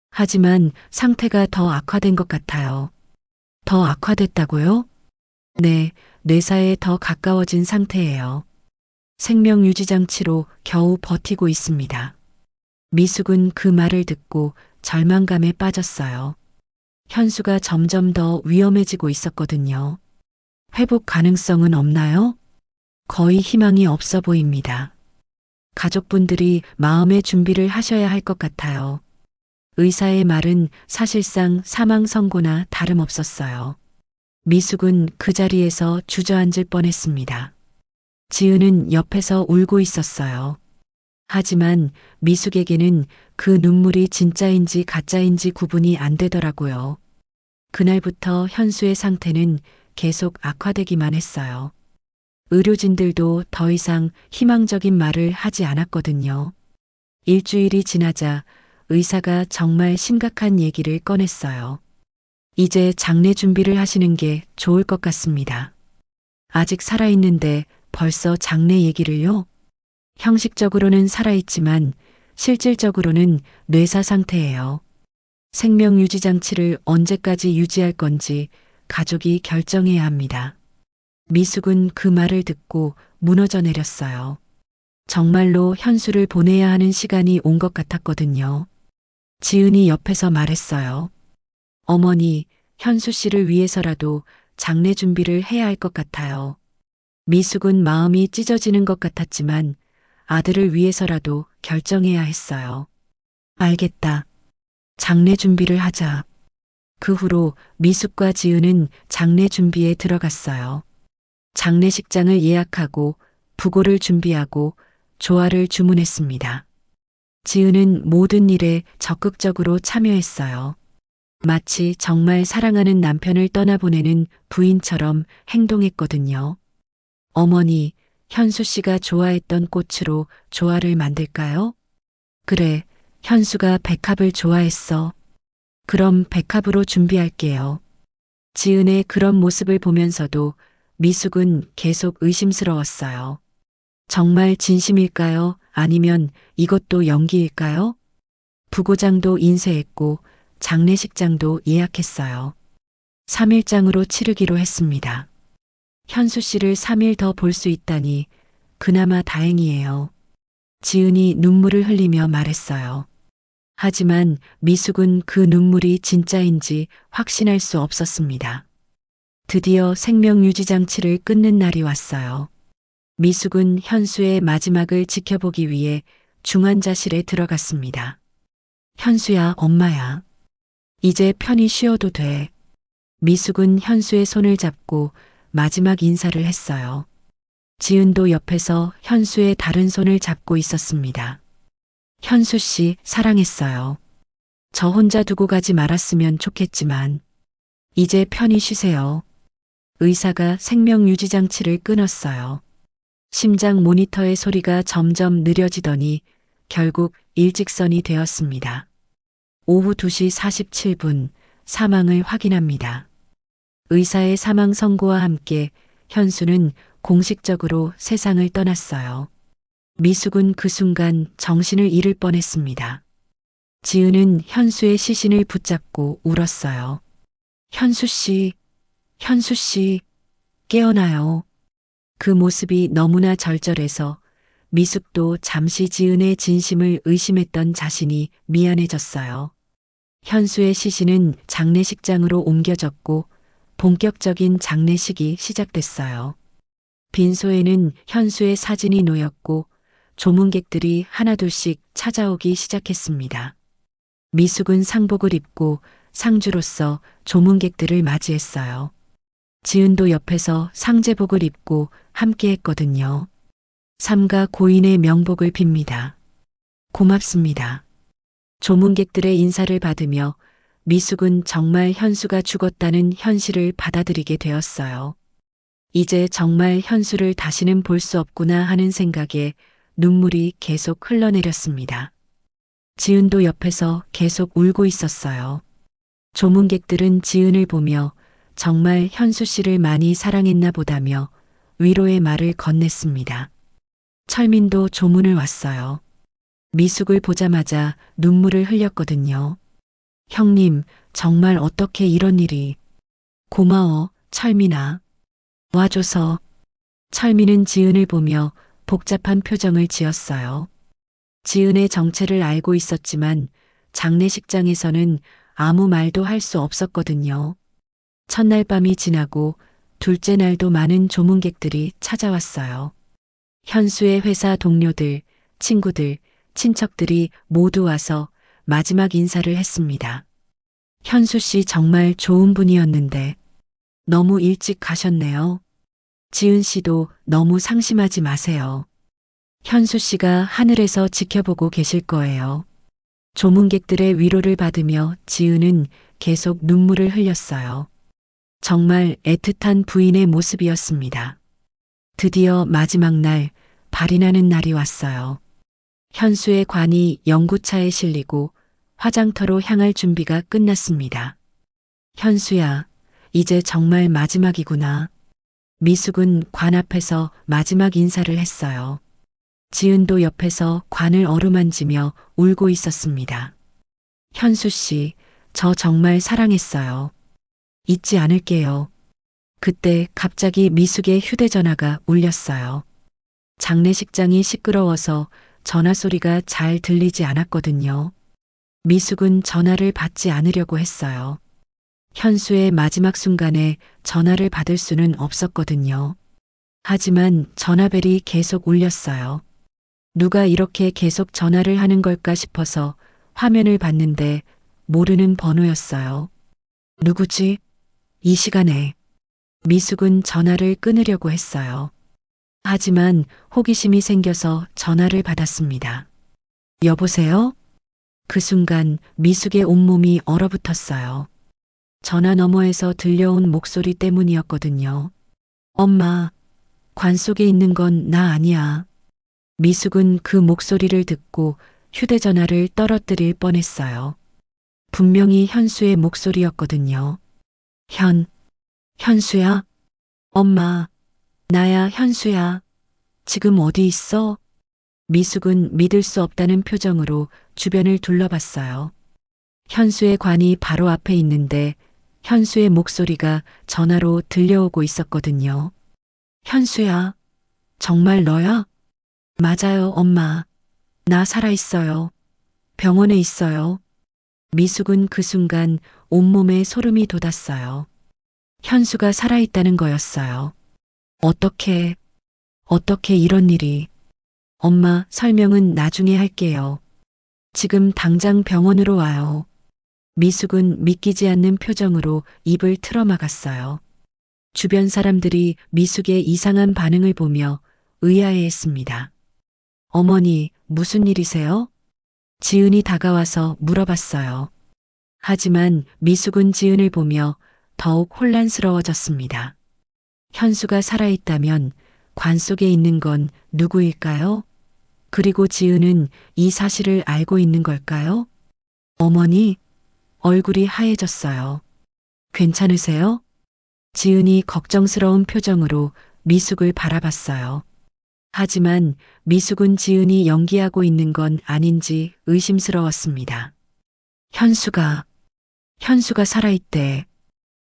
하지만 상태가 더 악화된 것 같아요. 더 악화됐다고요? 네, 뇌사에 더 가까워진 상태예요. 생명유지장치로 겨우 버티고 있습니다. 미숙은 그 말을 듣고 절망감에 빠졌어요. 현수가 점점 더 위험해지고 있었거든요. 회복 가능성은 없나요? 거의 희망이 없어 보입니다. 가족분들이 마음의 준비를 하셔야 할 것 같아요. 의사의 말은 사실상 사망 선고나 다름없었어요. 미숙은 그 자리에서 주저앉을 뻔했습니다. 지은은 옆에서 울고 있었어요. 하지만 미숙에게는 그 눈물이 진짜인지 가짜인지 구분이 안 되더라고요. 그날부터 현수의 상태는 계속 악화되기만 했어요. 의료진들도 더 이상 희망적인 말을 하지 않았거든요. 일주일이 지나자 의사가 정말 심각한 얘기를 꺼냈어요. 이제 장례 준비를 하시는 게 좋을 것 같습니다. 아직 살아있는데 벌써 장례 얘기를요? 형식적으로는 살아있지만 실질적으로는 뇌사 상태예요. 생명 유지 장치를 언제까지 유지할 건지 가족이 결정해야 합니다. 미숙은 그 말을 듣고 무너져 내렸어요. 정말로 현수를 보내야 하는 시간이 온 것 같았거든요. 지은이 옆에서 말했어요. 어머니, 현수 씨를 위해서라도 장례 준비를 해야 할 것 같아요. 미숙은 마음이 찢어지는 것 같았지만 아들을 위해서라도 결정해야 했어요. 알겠다. 장례 준비를 하자. 그 후로 미숙과 지은은 장례 준비에 들어갔어요. 장례식장을 예약하고 부고를 준비하고 조화를 주문했습니다. 지은은 모든 일에 적극적으로 참여했어요. 마치 정말 사랑하는 남편을 떠나보내는 부인처럼 행동했거든요. 어머니, 현수 씨가 좋아했던 꽃으로 조화를 만들까요? 그래, 현수가 백합을 좋아했어. 그럼 백합으로 준비할게요. 지은의 그런 모습을 보면서도 미숙은 계속 의심스러웠어요. 정말 진심일까요? 아니면 이것도 연기일까요? 부고장도 인쇄했고 장례식장도 예약했어요. 3일장으로 치르기로 했습니다. 현수 씨를 3일 더 볼 수 있다니 그나마 다행이에요. 지은이 눈물을 흘리며 말했어요. 하지만 미숙은 그 눈물이 진짜인지 확신할 수 없었습니다. 드디어 생명유지장치를 끊는 날이 왔어요. 미숙은 현수의 마지막을 지켜보기 위해 중환자실에 들어갔습니다. 현수야, 엄마야. 이제 편히 쉬어도 돼. 미숙은 현수의 손을 잡고 마지막 인사를 했어요. 지은도 옆에서 현수의 다른 손을 잡고 있었습니다. 현수 씨, 사랑했어요. 저 혼자 두고 가지 말았으면 좋겠지만, 이제 편히 쉬세요. 의사가 생명유지장치를 끊었어요. 심장 모니터의 소리가 점점 느려지더니 결국 일직선이 되었습니다. 오후 2시 47분 사망을 확인합니다. 의사의 사망 선고와 함께 현수는 공식적으로 세상을 떠났어요. 미숙은 그 순간 정신을 잃을 뻔했습니다. 지은은 현수의 시신을 붙잡고 울었어요. 현수 씨, 현수 씨, 깨어나요. 그 모습이 너무나 절절해서 미숙도 잠시 지은의 진심을 의심했던 자신이 미안해졌어요. 현수의 시신은 장례식장으로 옮겨졌고 본격적인 장례식이 시작됐어요. 빈소에는 현수의 사진이 놓였고 조문객들이 하나둘씩 찾아오기 시작했습니다. 미숙은 상복을 입고 상주로서 조문객들을 맞이했어요. 지은도 옆에서 상제복을 입고 함께 했거든요. 삼가 고인의 명복을 빕니다. 고맙습니다. 조문객들의 인사를 받으며 미숙은 정말 현수가 죽었다는 현실을 받아들이게 되었어요. 이제 정말 현수를 다시는 볼 수 없구나 하는 생각에 눈물이 계속 흘러내렸습니다. 지은도 옆에서 계속 울고 있었어요. 조문객들은 지은을 보며 정말 현수 씨를 많이 사랑했나 보다며 위로의 말을 건넸습니다. 철민도 조문을 왔어요. 미숙을 보자마자 눈물을 흘렸거든요. 형님, 정말 어떻게 이런 일이. 고마워, 철민아. 와줘서. 철민은 지은을 보며 복잡한 표정을 지었어요. 지은의 정체를 알고 있었지만 장례식장에서는 아무 말도 할 수 없었거든요. 첫날 밤이 지나고 둘째 날도 많은 조문객들이 찾아왔어요. 현수의 회사 동료들, 친구들, 친척들이 모두 와서 마지막 인사를 했습니다. 현수 씨 정말 좋은 분이었는데 너무 일찍 가셨네요. 지은 씨도 너무 상심하지 마세요. 현수 씨가 하늘에서 지켜보고 계실 거예요. 조문객들의 위로를 받으며 지은은 계속 눈물을 흘렸어요. 정말 애틋한 부인의 모습이었습니다. 드디어 마지막 날, 발이 나는 날이 왔어요. 현수의 관이 영구차에 실리고 화장터로 향할 준비가 끝났습니다. 현수야, 이제 정말 마지막이구나. 미숙은 관 앞에서 마지막 인사를 했어요. 지은도 옆에서 관을 어루만지며 울고 있었습니다. 현수 씨, 저 정말 사랑했어요. 잊지 않을게요. 그때 갑자기 미숙의 휴대전화가 울렸어요. 장례식장이 시끄러워서 전화 소리가 잘 들리지 않았거든요. 미숙은 전화를 받지 않으려고 했어요. 현수의 마지막 순간에 전화를 받을 수는 없었거든요. 하지만 전화벨이 계속 울렸어요. 누가 이렇게 계속 전화를 하는 걸까 싶어서 화면을 봤는데 모르는 번호였어요. 누구지? 이 시간에. 미숙은 전화를 끊으려고 했어요. 하지만 호기심이 생겨서 전화를 받았습니다. 여보세요? 그 순간 미숙의 온몸이 얼어붙었어요. 전화 너머에서 들려온 목소리 때문이었거든요. 엄마, 관 속에 있는 건 나 아니야. 미숙은 그 목소리를 듣고 휴대전화를 떨어뜨릴 뻔했어요. 분명히 현수의 목소리였거든요. 현수야? 엄마, 나야 현수야. 지금 어디 있어? 미숙은 믿을 수 없다는 표정으로 주변을 둘러봤어요. 현수의 관이 바로 앞에 있는데 현수의 목소리가 전화로 들려오고 있었거든요. 현수야, 정말 너야? 맞아요, 엄마. 나 살아있어요. 병원에 있어요. 미숙은 그 순간 온몸에 소름이 돋았어요. 현수가 살아있다는 거였어요. 어떻게 이런 일이. 엄마, 설명은 나중에 할게요. 지금 당장 병원으로 와요. 미숙은 믿기지 않는 표정으로 입을 틀어막았어요. 주변 사람들이 미숙의 이상한 반응을 보며 의아해했습니다. 어머니, 무슨 일이세요? 지은이 다가와서 물어봤어요. 하지만 미숙은 지은을 보며 더욱 혼란스러워졌습니다. 현수가 살아있다면 관 속에 있는 건 누구일까요? 그리고 지은은 이 사실을 알고 있는 걸까요? 어머니, 얼굴이 하얘졌어요. 괜찮으세요? 지은이 걱정스러운 표정으로 미숙을 바라봤어요. 하지만 미숙은 지은이 연기하고 있는 건 아닌지 의심스러웠습니다. 현수가 살아있대.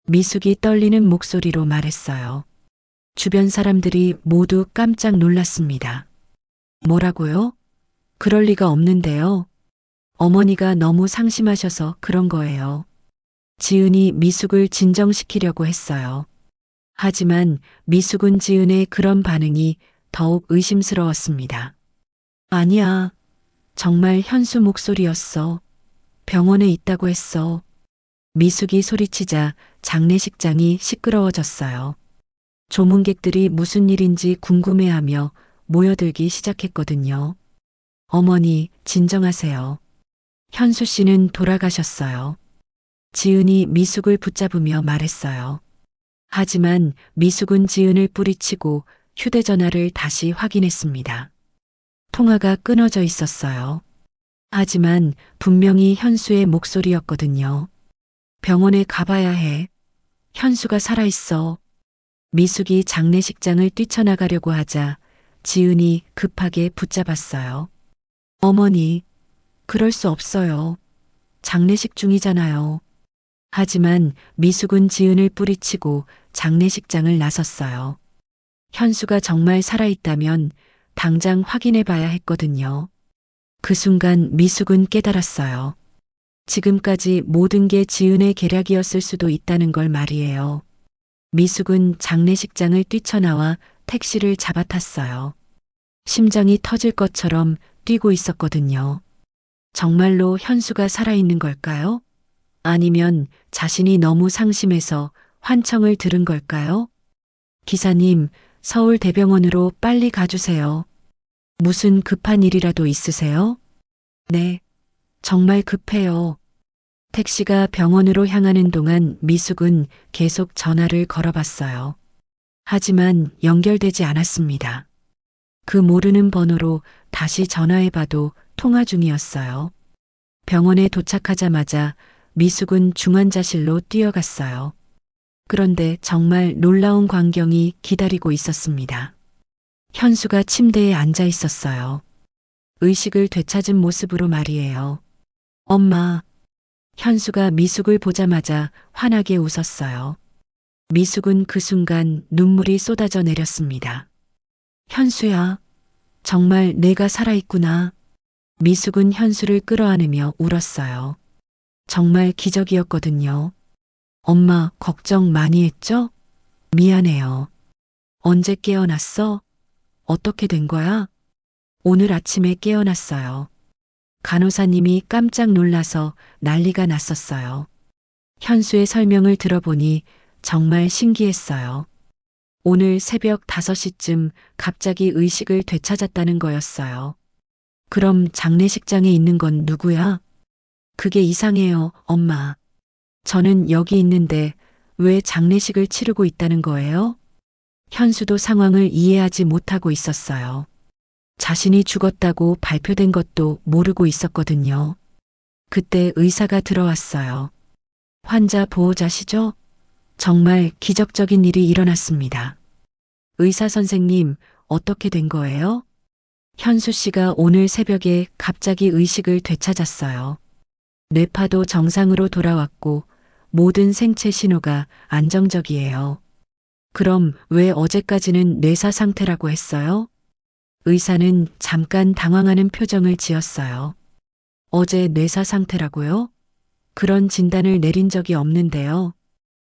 미숙이 떨리는 목소리로 말했어요. 주변 사람들이 모두 깜짝 놀랐습니다. 뭐라고요? 그럴 리가 없는데요. 어머니가 너무 상심하셔서 그런 거예요. 지은이 미숙을 진정시키려고 했어요. 하지만 미숙은 지은의 그런 반응이 더욱 의심스러웠습니다. 아니야. 정말 현수 목소리였어. 병원에 있다고 했어. 미숙이 소리치자 장례식장이 시끄러워졌어요. 조문객들이 무슨 일인지 궁금해하며 모여들기 시작했거든요. 어머니, 진정하세요. 현수 씨는 돌아가셨어요. 지은이 미숙을 붙잡으며 말했어요. 하지만 미숙은 지은을 뿌리치고 휴대전화를 다시 확인했습니다. 통화가 끊어져 있었어요. 하지만 분명히 현수의 목소리였거든요. 병원에 가봐야 해. 현수가 살아있어. 미숙이 장례식장을 뛰쳐나가려고 하자 지은이 급하게 붙잡았어요. 어머니, 그럴 수 없어요. 장례식 중이잖아요. 하지만 미숙은 지은을 뿌리치고 장례식장을 나섰어요. 현수가 정말 살아있다면 당장 확인해 봐야 했거든요. 그 순간 미숙은 깨달았어요. 지금까지 모든 게 지은의 계략이었을 수도 있다는 걸 말이에요. 미숙은 장례식장을 뛰쳐나와 택시를 잡아탔어요. 심장이 터질 것처럼 뛰고 있었거든요. 정말로 현수가 살아있는 걸까요? 아니면 자신이 너무 상심해서 환청을 들은 걸까요? 기사님, 서울대병원으로 빨리 가주세요. 무슨 급한 일이라도 있으세요? 네, 정말 급해요. 택시가 병원으로 향하는 동안 미숙은 계속 전화를 걸어봤어요. 하지만 연결되지 않았습니다. 그 모르는 번호로 다시 전화해봐도 통화 중이었어요. 병원에 도착하자마자 미숙은 중환자실로 뛰어갔어요. 그런데 정말 놀라운 광경이 기다리고 있었습니다. 현수가 침대에 앉아 있었어요. 의식을 되찾은 모습으로 말이에요. 엄마. 현수가 미숙을 보자마자 환하게 웃었어요. 미숙은 그 순간 눈물이 쏟아져 내렸습니다. 현수야, 정말 내가 살아있구나. 미숙은 현수를 끌어안으며 울었어요. 정말 기적이었거든요. 엄마, 걱정 많이 했죠? 미안해요. 언제 깨어났어? 어떻게 된 거야? 오늘 아침에 깨어났어요. 간호사님이 깜짝 놀라서 난리가 났었어요. 현수의 설명을 들어보니 정말 신기했어요. 오늘 새벽 5시쯤 갑자기 의식을 되찾았다는 거였어요. 그럼 장례식장에 있는 건 누구야? 그게 이상해요, 엄마. 저는 여기 있는데 왜 장례식을 치르고 있다는 거예요? 현수도 상황을 이해하지 못하고 있었어요. 자신이 죽었다고 발표된 것도 모르고 있었거든요. 그때 의사가 들어왔어요. 환자 보호자시죠? 정말 기적적인 일이 일어났습니다. 의사 선생님, 어떻게 된 거예요? 현수 씨가 오늘 새벽에 갑자기 의식을 되찾았어요. 뇌파도 정상으로 돌아왔고 모든 생체 신호가 안정적이에요. 그럼 왜 어제까지는 뇌사 상태라고 했어요? 의사는 잠깐 당황하는 표정을 지었어요. 어제 뇌사 상태라고요? 그런 진단을 내린 적이 없는데요.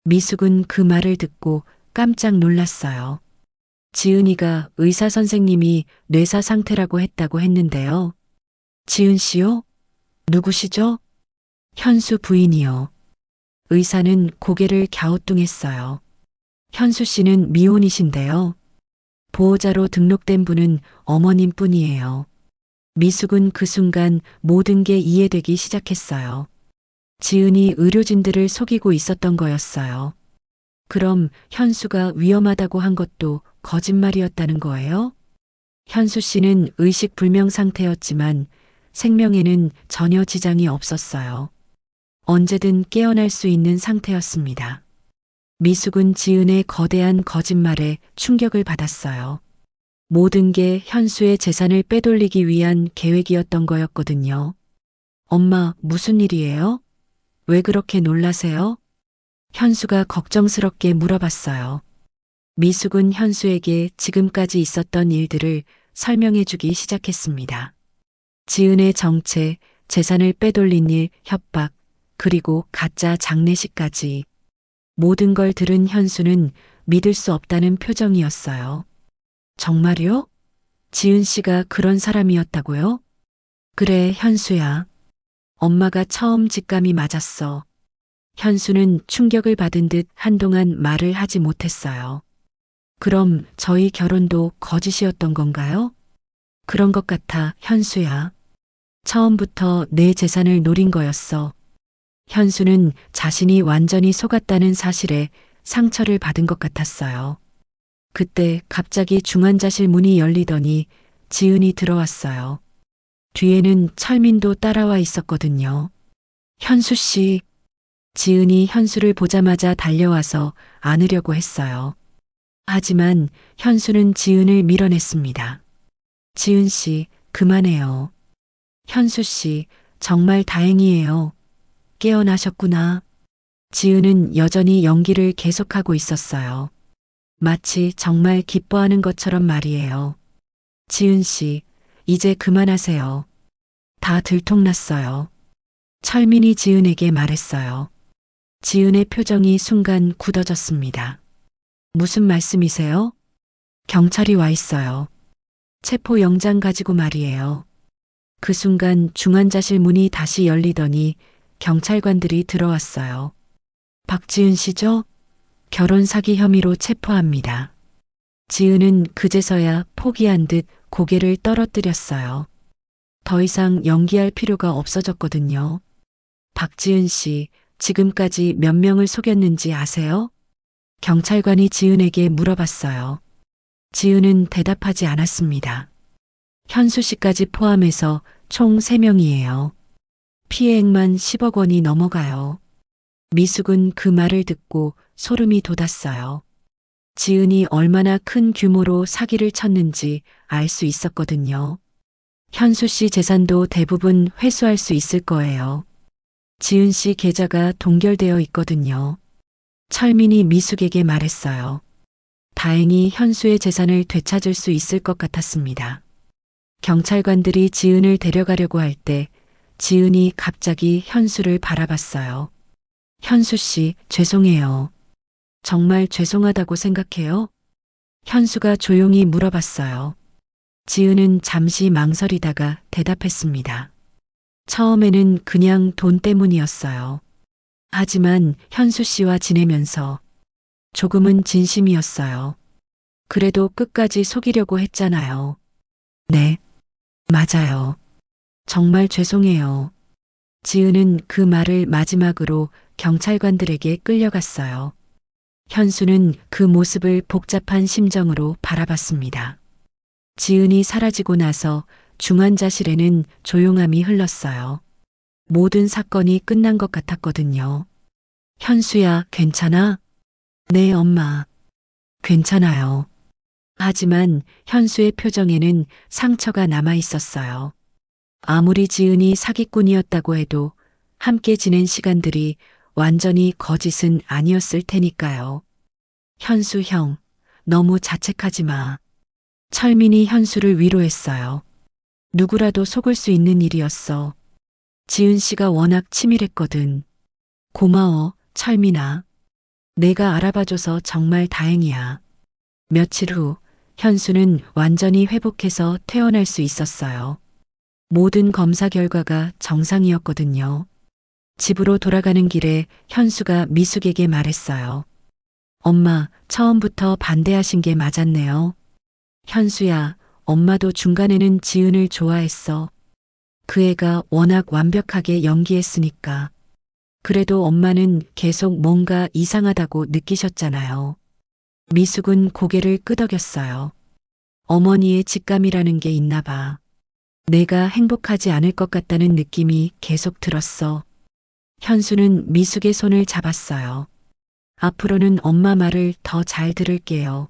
미숙은 그 말을 듣고 깜짝 놀랐어요. 지은이가 의사 선생님이 뇌사 상태라고 했다고 했는데요. 지은 씨요? 누구시죠? 현수 부인이요. 의사는 고개를 갸우뚱했어요. 현수 씨는 미혼이신데요. 보호자로 등록된 분은 어머님 뿐이에요. 미숙은 그 순간 모든 게 이해되기 시작했어요. 지은이 의료진들을 속이고 있었던 거였어요. 그럼 현수가 위험하다고 한 것도 거짓말이었다는 거예요? 현수 씨는 의식 불명 상태였지만 생명에는 전혀 지장이 없었어요. 언제든 깨어날 수 있는 상태였습니다. 미숙은 지은의 거대한 거짓말에 충격을 받았어요. 모든 게 현수의 재산을 빼돌리기 위한 계획이었던 거였거든요. 엄마, 무슨 일이에요? 왜 그렇게 놀라세요? 현수가 걱정스럽게 물어봤어요. 미숙은 현수에게 지금까지 있었던 일들을 설명해 주기 시작했습니다. 지은의 정체, 재산을 빼돌린 일, 협박, 그리고 가짜 장례식까지. 모든 걸 들은 현수는 믿을 수 없다는 표정이었어요. 정말요? 지은 씨가 그런 사람이었다고요? 그래, 현수야. 엄마가 처음 직감이 맞았어. 현수는 충격을 받은 듯 한동안 말을 하지 못했어요. 그럼 저희 결혼도 거짓이었던 건가요? 그런 것 같아, 현수야. 처음부터 내 재산을 노린 거였어. 현수는 자신이 완전히 속았다는 사실에 상처를 받은 것 같았어요. 그때 갑자기 중환자실 문이 열리더니 지은이 들어왔어요. 뒤에는 철민도 따라와 있었거든요. 현수 씨. 지은이 현수를 보자마자 달려와서 안으려고 했어요. 하지만 현수는 지은을 밀어냈습니다. 지은 씨, 그만해요. 현수 씨, 정말 다행이에요. 깨어나셨구나. 지은은 여전히 연기를 계속하고 있었어요. 마치 정말 기뻐하는 것처럼 말이에요. 지은 씨, 이제 그만하세요. 다 들통났어요. 철민이 지은에게 말했어요. 지은의 표정이 순간 굳어졌습니다. 무슨 말씀이세요? 경찰이 와 있어요. 체포 영장 가지고 말이에요. 그 순간 중환자실 문이 다시 열리더니 경찰관들이 들어왔어요. 박지은 씨죠? 결혼 사기 혐의로 체포합니다. 지은은 그제서야 포기한 듯 고개를 떨어뜨렸어요. 더 이상 연기할 필요가 없어졌거든요. 박지은 씨, 지금까지 몇 명을 속였는지 아세요? 경찰관이 지은에게 물어봤어요. 지은은 대답하지 않았습니다. 현수 씨까지 포함해서 총 3명이에요. 피해액만 10억 원이 넘어가요. 미숙은 그 말을 듣고 소름이 돋았어요. 지은이 얼마나 큰 규모로 사기를 쳤는지 알 수 있었거든요. 현수 씨 재산도 대부분 회수할 수 있을 거예요. 지은 씨 계좌가 동결되어 있거든요. 철민이 미숙에게 말했어요. 다행히 현수의 재산을 되찾을 수 있을 것 같았습니다. 경찰관들이 지은을 데려가려고 할 때 지은이 갑자기 현수를 바라봤어요. 현수 씨, 죄송해요. 정말 죄송하다고 생각해요? 현수가 조용히 물어봤어요. 지은은 잠시 망설이다가 대답했습니다. 처음에는 그냥 돈 때문이었어요. 하지만 현수 씨와 지내면서 조금은 진심이었어요. 그래도 끝까지 속이려고 했잖아요. 네, 맞아요. 정말 죄송해요. 지은은 그 말을 마지막으로 경찰관들에게 끌려갔어요. 현수는 그 모습을 복잡한 심정으로 바라봤습니다. 지은이 사라지고 나서 중환자실에는 조용함이 흘렀어요. 모든 사건이 끝난 것 같았거든요. 현수야, 괜찮아? 네, 엄마. 괜찮아요. 하지만 현수의 표정에는 상처가 남아 있었어요. 아무리 지은이 사기꾼이었다고 해도 함께 지낸 시간들이 완전히 거짓은 아니었을 테니까요. 현수 형, 너무 자책하지 마. 철민이 현수를 위로했어요. 누구라도 속을 수 있는 일이었어. 지은 씨가 워낙 치밀했거든. 고마워, 철민아. 내가 알아봐줘서 정말 다행이야. 며칠 후, 현수는 완전히 회복해서 퇴원할 수 있었어요. 모든 검사 결과가 정상이었거든요. 집으로 돌아가는 길에 현수가 미숙에게 말했어요. 엄마, 처음부터 반대하신 게 맞았네요. 현수야, 엄마도 중간에는 지은을 좋아했어. 그 애가 워낙 완벽하게 연기했으니까. 그래도 엄마는 계속 뭔가 이상하다고 느끼셨잖아요. 미숙은 고개를 끄덕였어요. 어머니의 직감이라는 게 있나 봐. 내가 행복하지 않을 것 같다는 느낌이 계속 들었어. 현수는 미숙의 손을 잡았어요. 앞으로는 엄마 말을 더 잘 들을게요.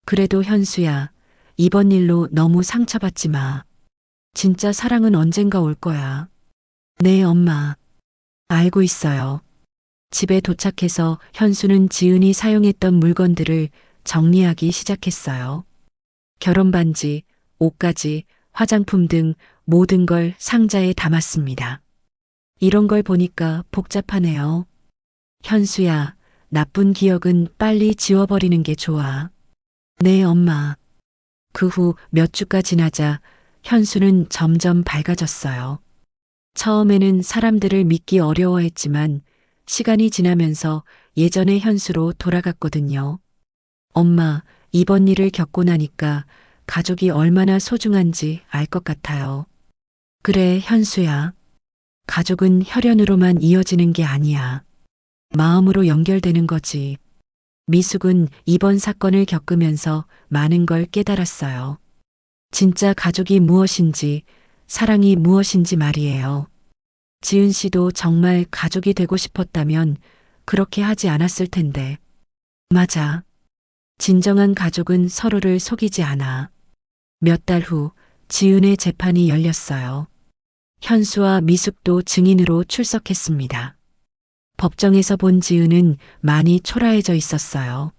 그래도 현수야, 이번 일로 너무 상처받지 마. 진짜 사랑은 언젠가 올 거야. 네, 엄마. 알고 있어요. 집에 도착해서 현수는 지은이 사용했던 물건들을 정리하기 시작했어요. 결혼 반지, 옷가지, 화장품 등 모든 걸 상자에 담았습니다. 이런 걸 보니까 복잡하네요. 현수야, 나쁜 기억은 빨리 지워버리는 게 좋아. 네, 엄마. 그 후 몇 주가 지나자 현수는 점점 밝아졌어요. 처음에는 사람들을 믿기 어려워했지만 시간이 지나면서 예전의 현수로 돌아갔거든요. 엄마, 이번 일을 겪고 나니까 가족이 얼마나 소중한지 알 것 같아요. 그래, 현수야. 가족은 혈연으로만 이어지는 게 아니야. 마음으로 연결되는 거지. 미숙은 이번 사건을 겪으면서 많은 걸 깨달았어요. 진짜 가족이 무엇인지, 사랑이 무엇인지 말이에요. 지은 씨도 정말 가족이 되고 싶었다면 그렇게 하지 않았을 텐데. 맞아. 진정한 가족은 서로를 속이지 않아. 몇 달 후 지은의 재판이 열렸어요. 현수와 미숙도 증인으로 출석했습니다. 법정에서 본 지은은 많이 초라해져 있었어요.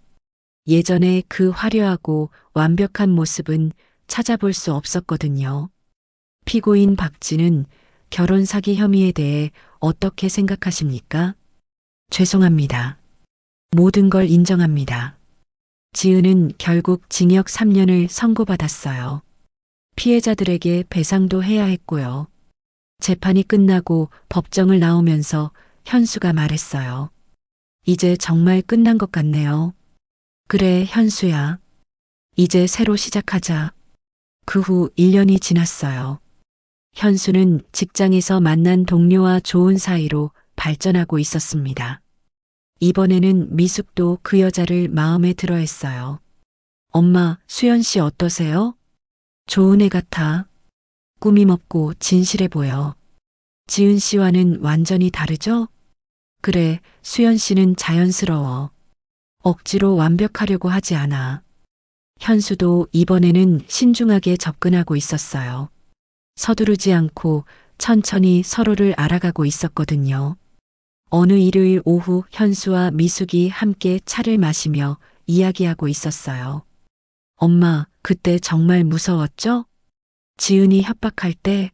예전에 그 화려하고 완벽한 모습은 찾아볼 수 없었거든요. 피고인 박진은 결혼 사기 혐의에 대해 어떻게 생각하십니까? 죄송합니다. 모든 걸 인정합니다. 지은은 결국 징역 3년을 선고받았어요. 피해자들에게 배상도 해야 했고요. 재판이 끝나고 법정을 나오면서 현수가 말했어요. 이제 정말 끝난 것 같네요. 그래, 현수야. 이제 새로 시작하자. 그 후 1년이 지났어요. 현수는 직장에서 만난 동료와 좋은 사이로 발전하고 있었습니다. 이번에는 미숙도 그 여자를 마음에 들어 했어요. 엄마, 수연 씨 어떠세요? 좋은 애 같아. 꾸밈 없고 진실해 보여. 지은 씨와는 완전히 다르죠? 그래, 수연 씨는 자연스러워. 억지로 완벽하려고 하지 않아. 현수도 이번에는 신중하게 접근하고 있었어요. 서두르지 않고 천천히 서로를 알아가고 있었거든요. 어느 일요일 오후 현수와 미숙이 함께 차를 마시며 이야기하고 있었어요. 엄마, 그때 정말 무서웠죠? 지은이 협박할 때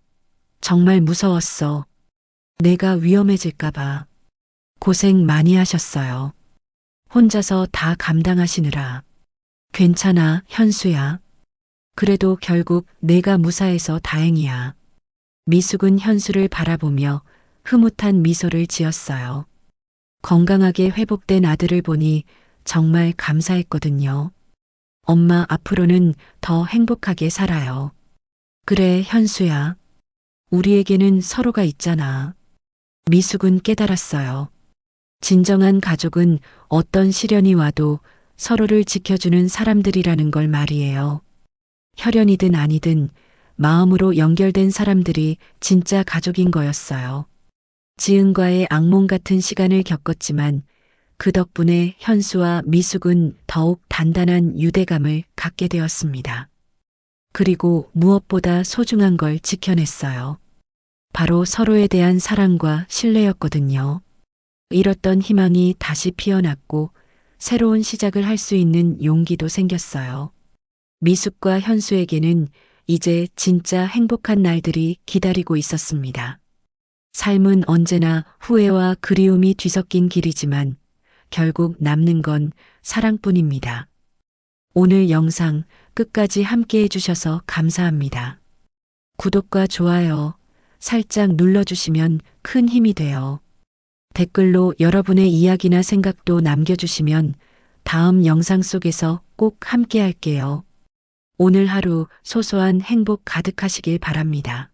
정말 무서웠어. 내가 위험해질까봐. 고생 많이 하셨어요. 혼자서 다 감당하시느라. 괜찮아, 현수야. 그래도 결국 내가 무사해서 다행이야. 미숙은 현수를 바라보며 흐뭇한 미소를 지었어요. 건강하게 회복된 아들을 보니 정말 감사했거든요. 엄마, 앞으로는 더 행복하게 살아요. 그래, 현수야. 우리에게는 서로가 있잖아. 미숙은 깨달았어요. 진정한 가족은 어떤 시련이 와도 서로를 지켜주는 사람들이라는 걸 말이에요. 혈연이든 아니든 마음으로 연결된 사람들이 진짜 가족인 거였어요. 지은과의 악몽 같은 시간을 겪었지만 그 덕분에 현수와 미숙은 더욱 단단한 유대감을 갖게 되었습니다. 그리고 무엇보다 소중한 걸 지켜냈어요. 바로 서로에 대한 사랑과 신뢰였거든요. 잃었던 희망이 다시 피어났고 새로운 시작을 할 수 있는 용기도 생겼어요. 미숙과 현수에게는 이제 진짜 행복한 날들이 기다리고 있었습니다. 삶은 언제나 후회와 그리움이 뒤섞인 길이지만 결국 남는 건 사랑뿐입니다. 오늘 영상 끝까지 함께 해주셔서 감사합니다. 구독과 좋아요 살짝 눌러주시면 큰 힘이 돼요. 댓글로 여러분의 이야기나 생각도 남겨주시면 다음 영상 속에서 꼭 함께 할게요. 오늘 하루 소소한 행복 가득하시길 바랍니다.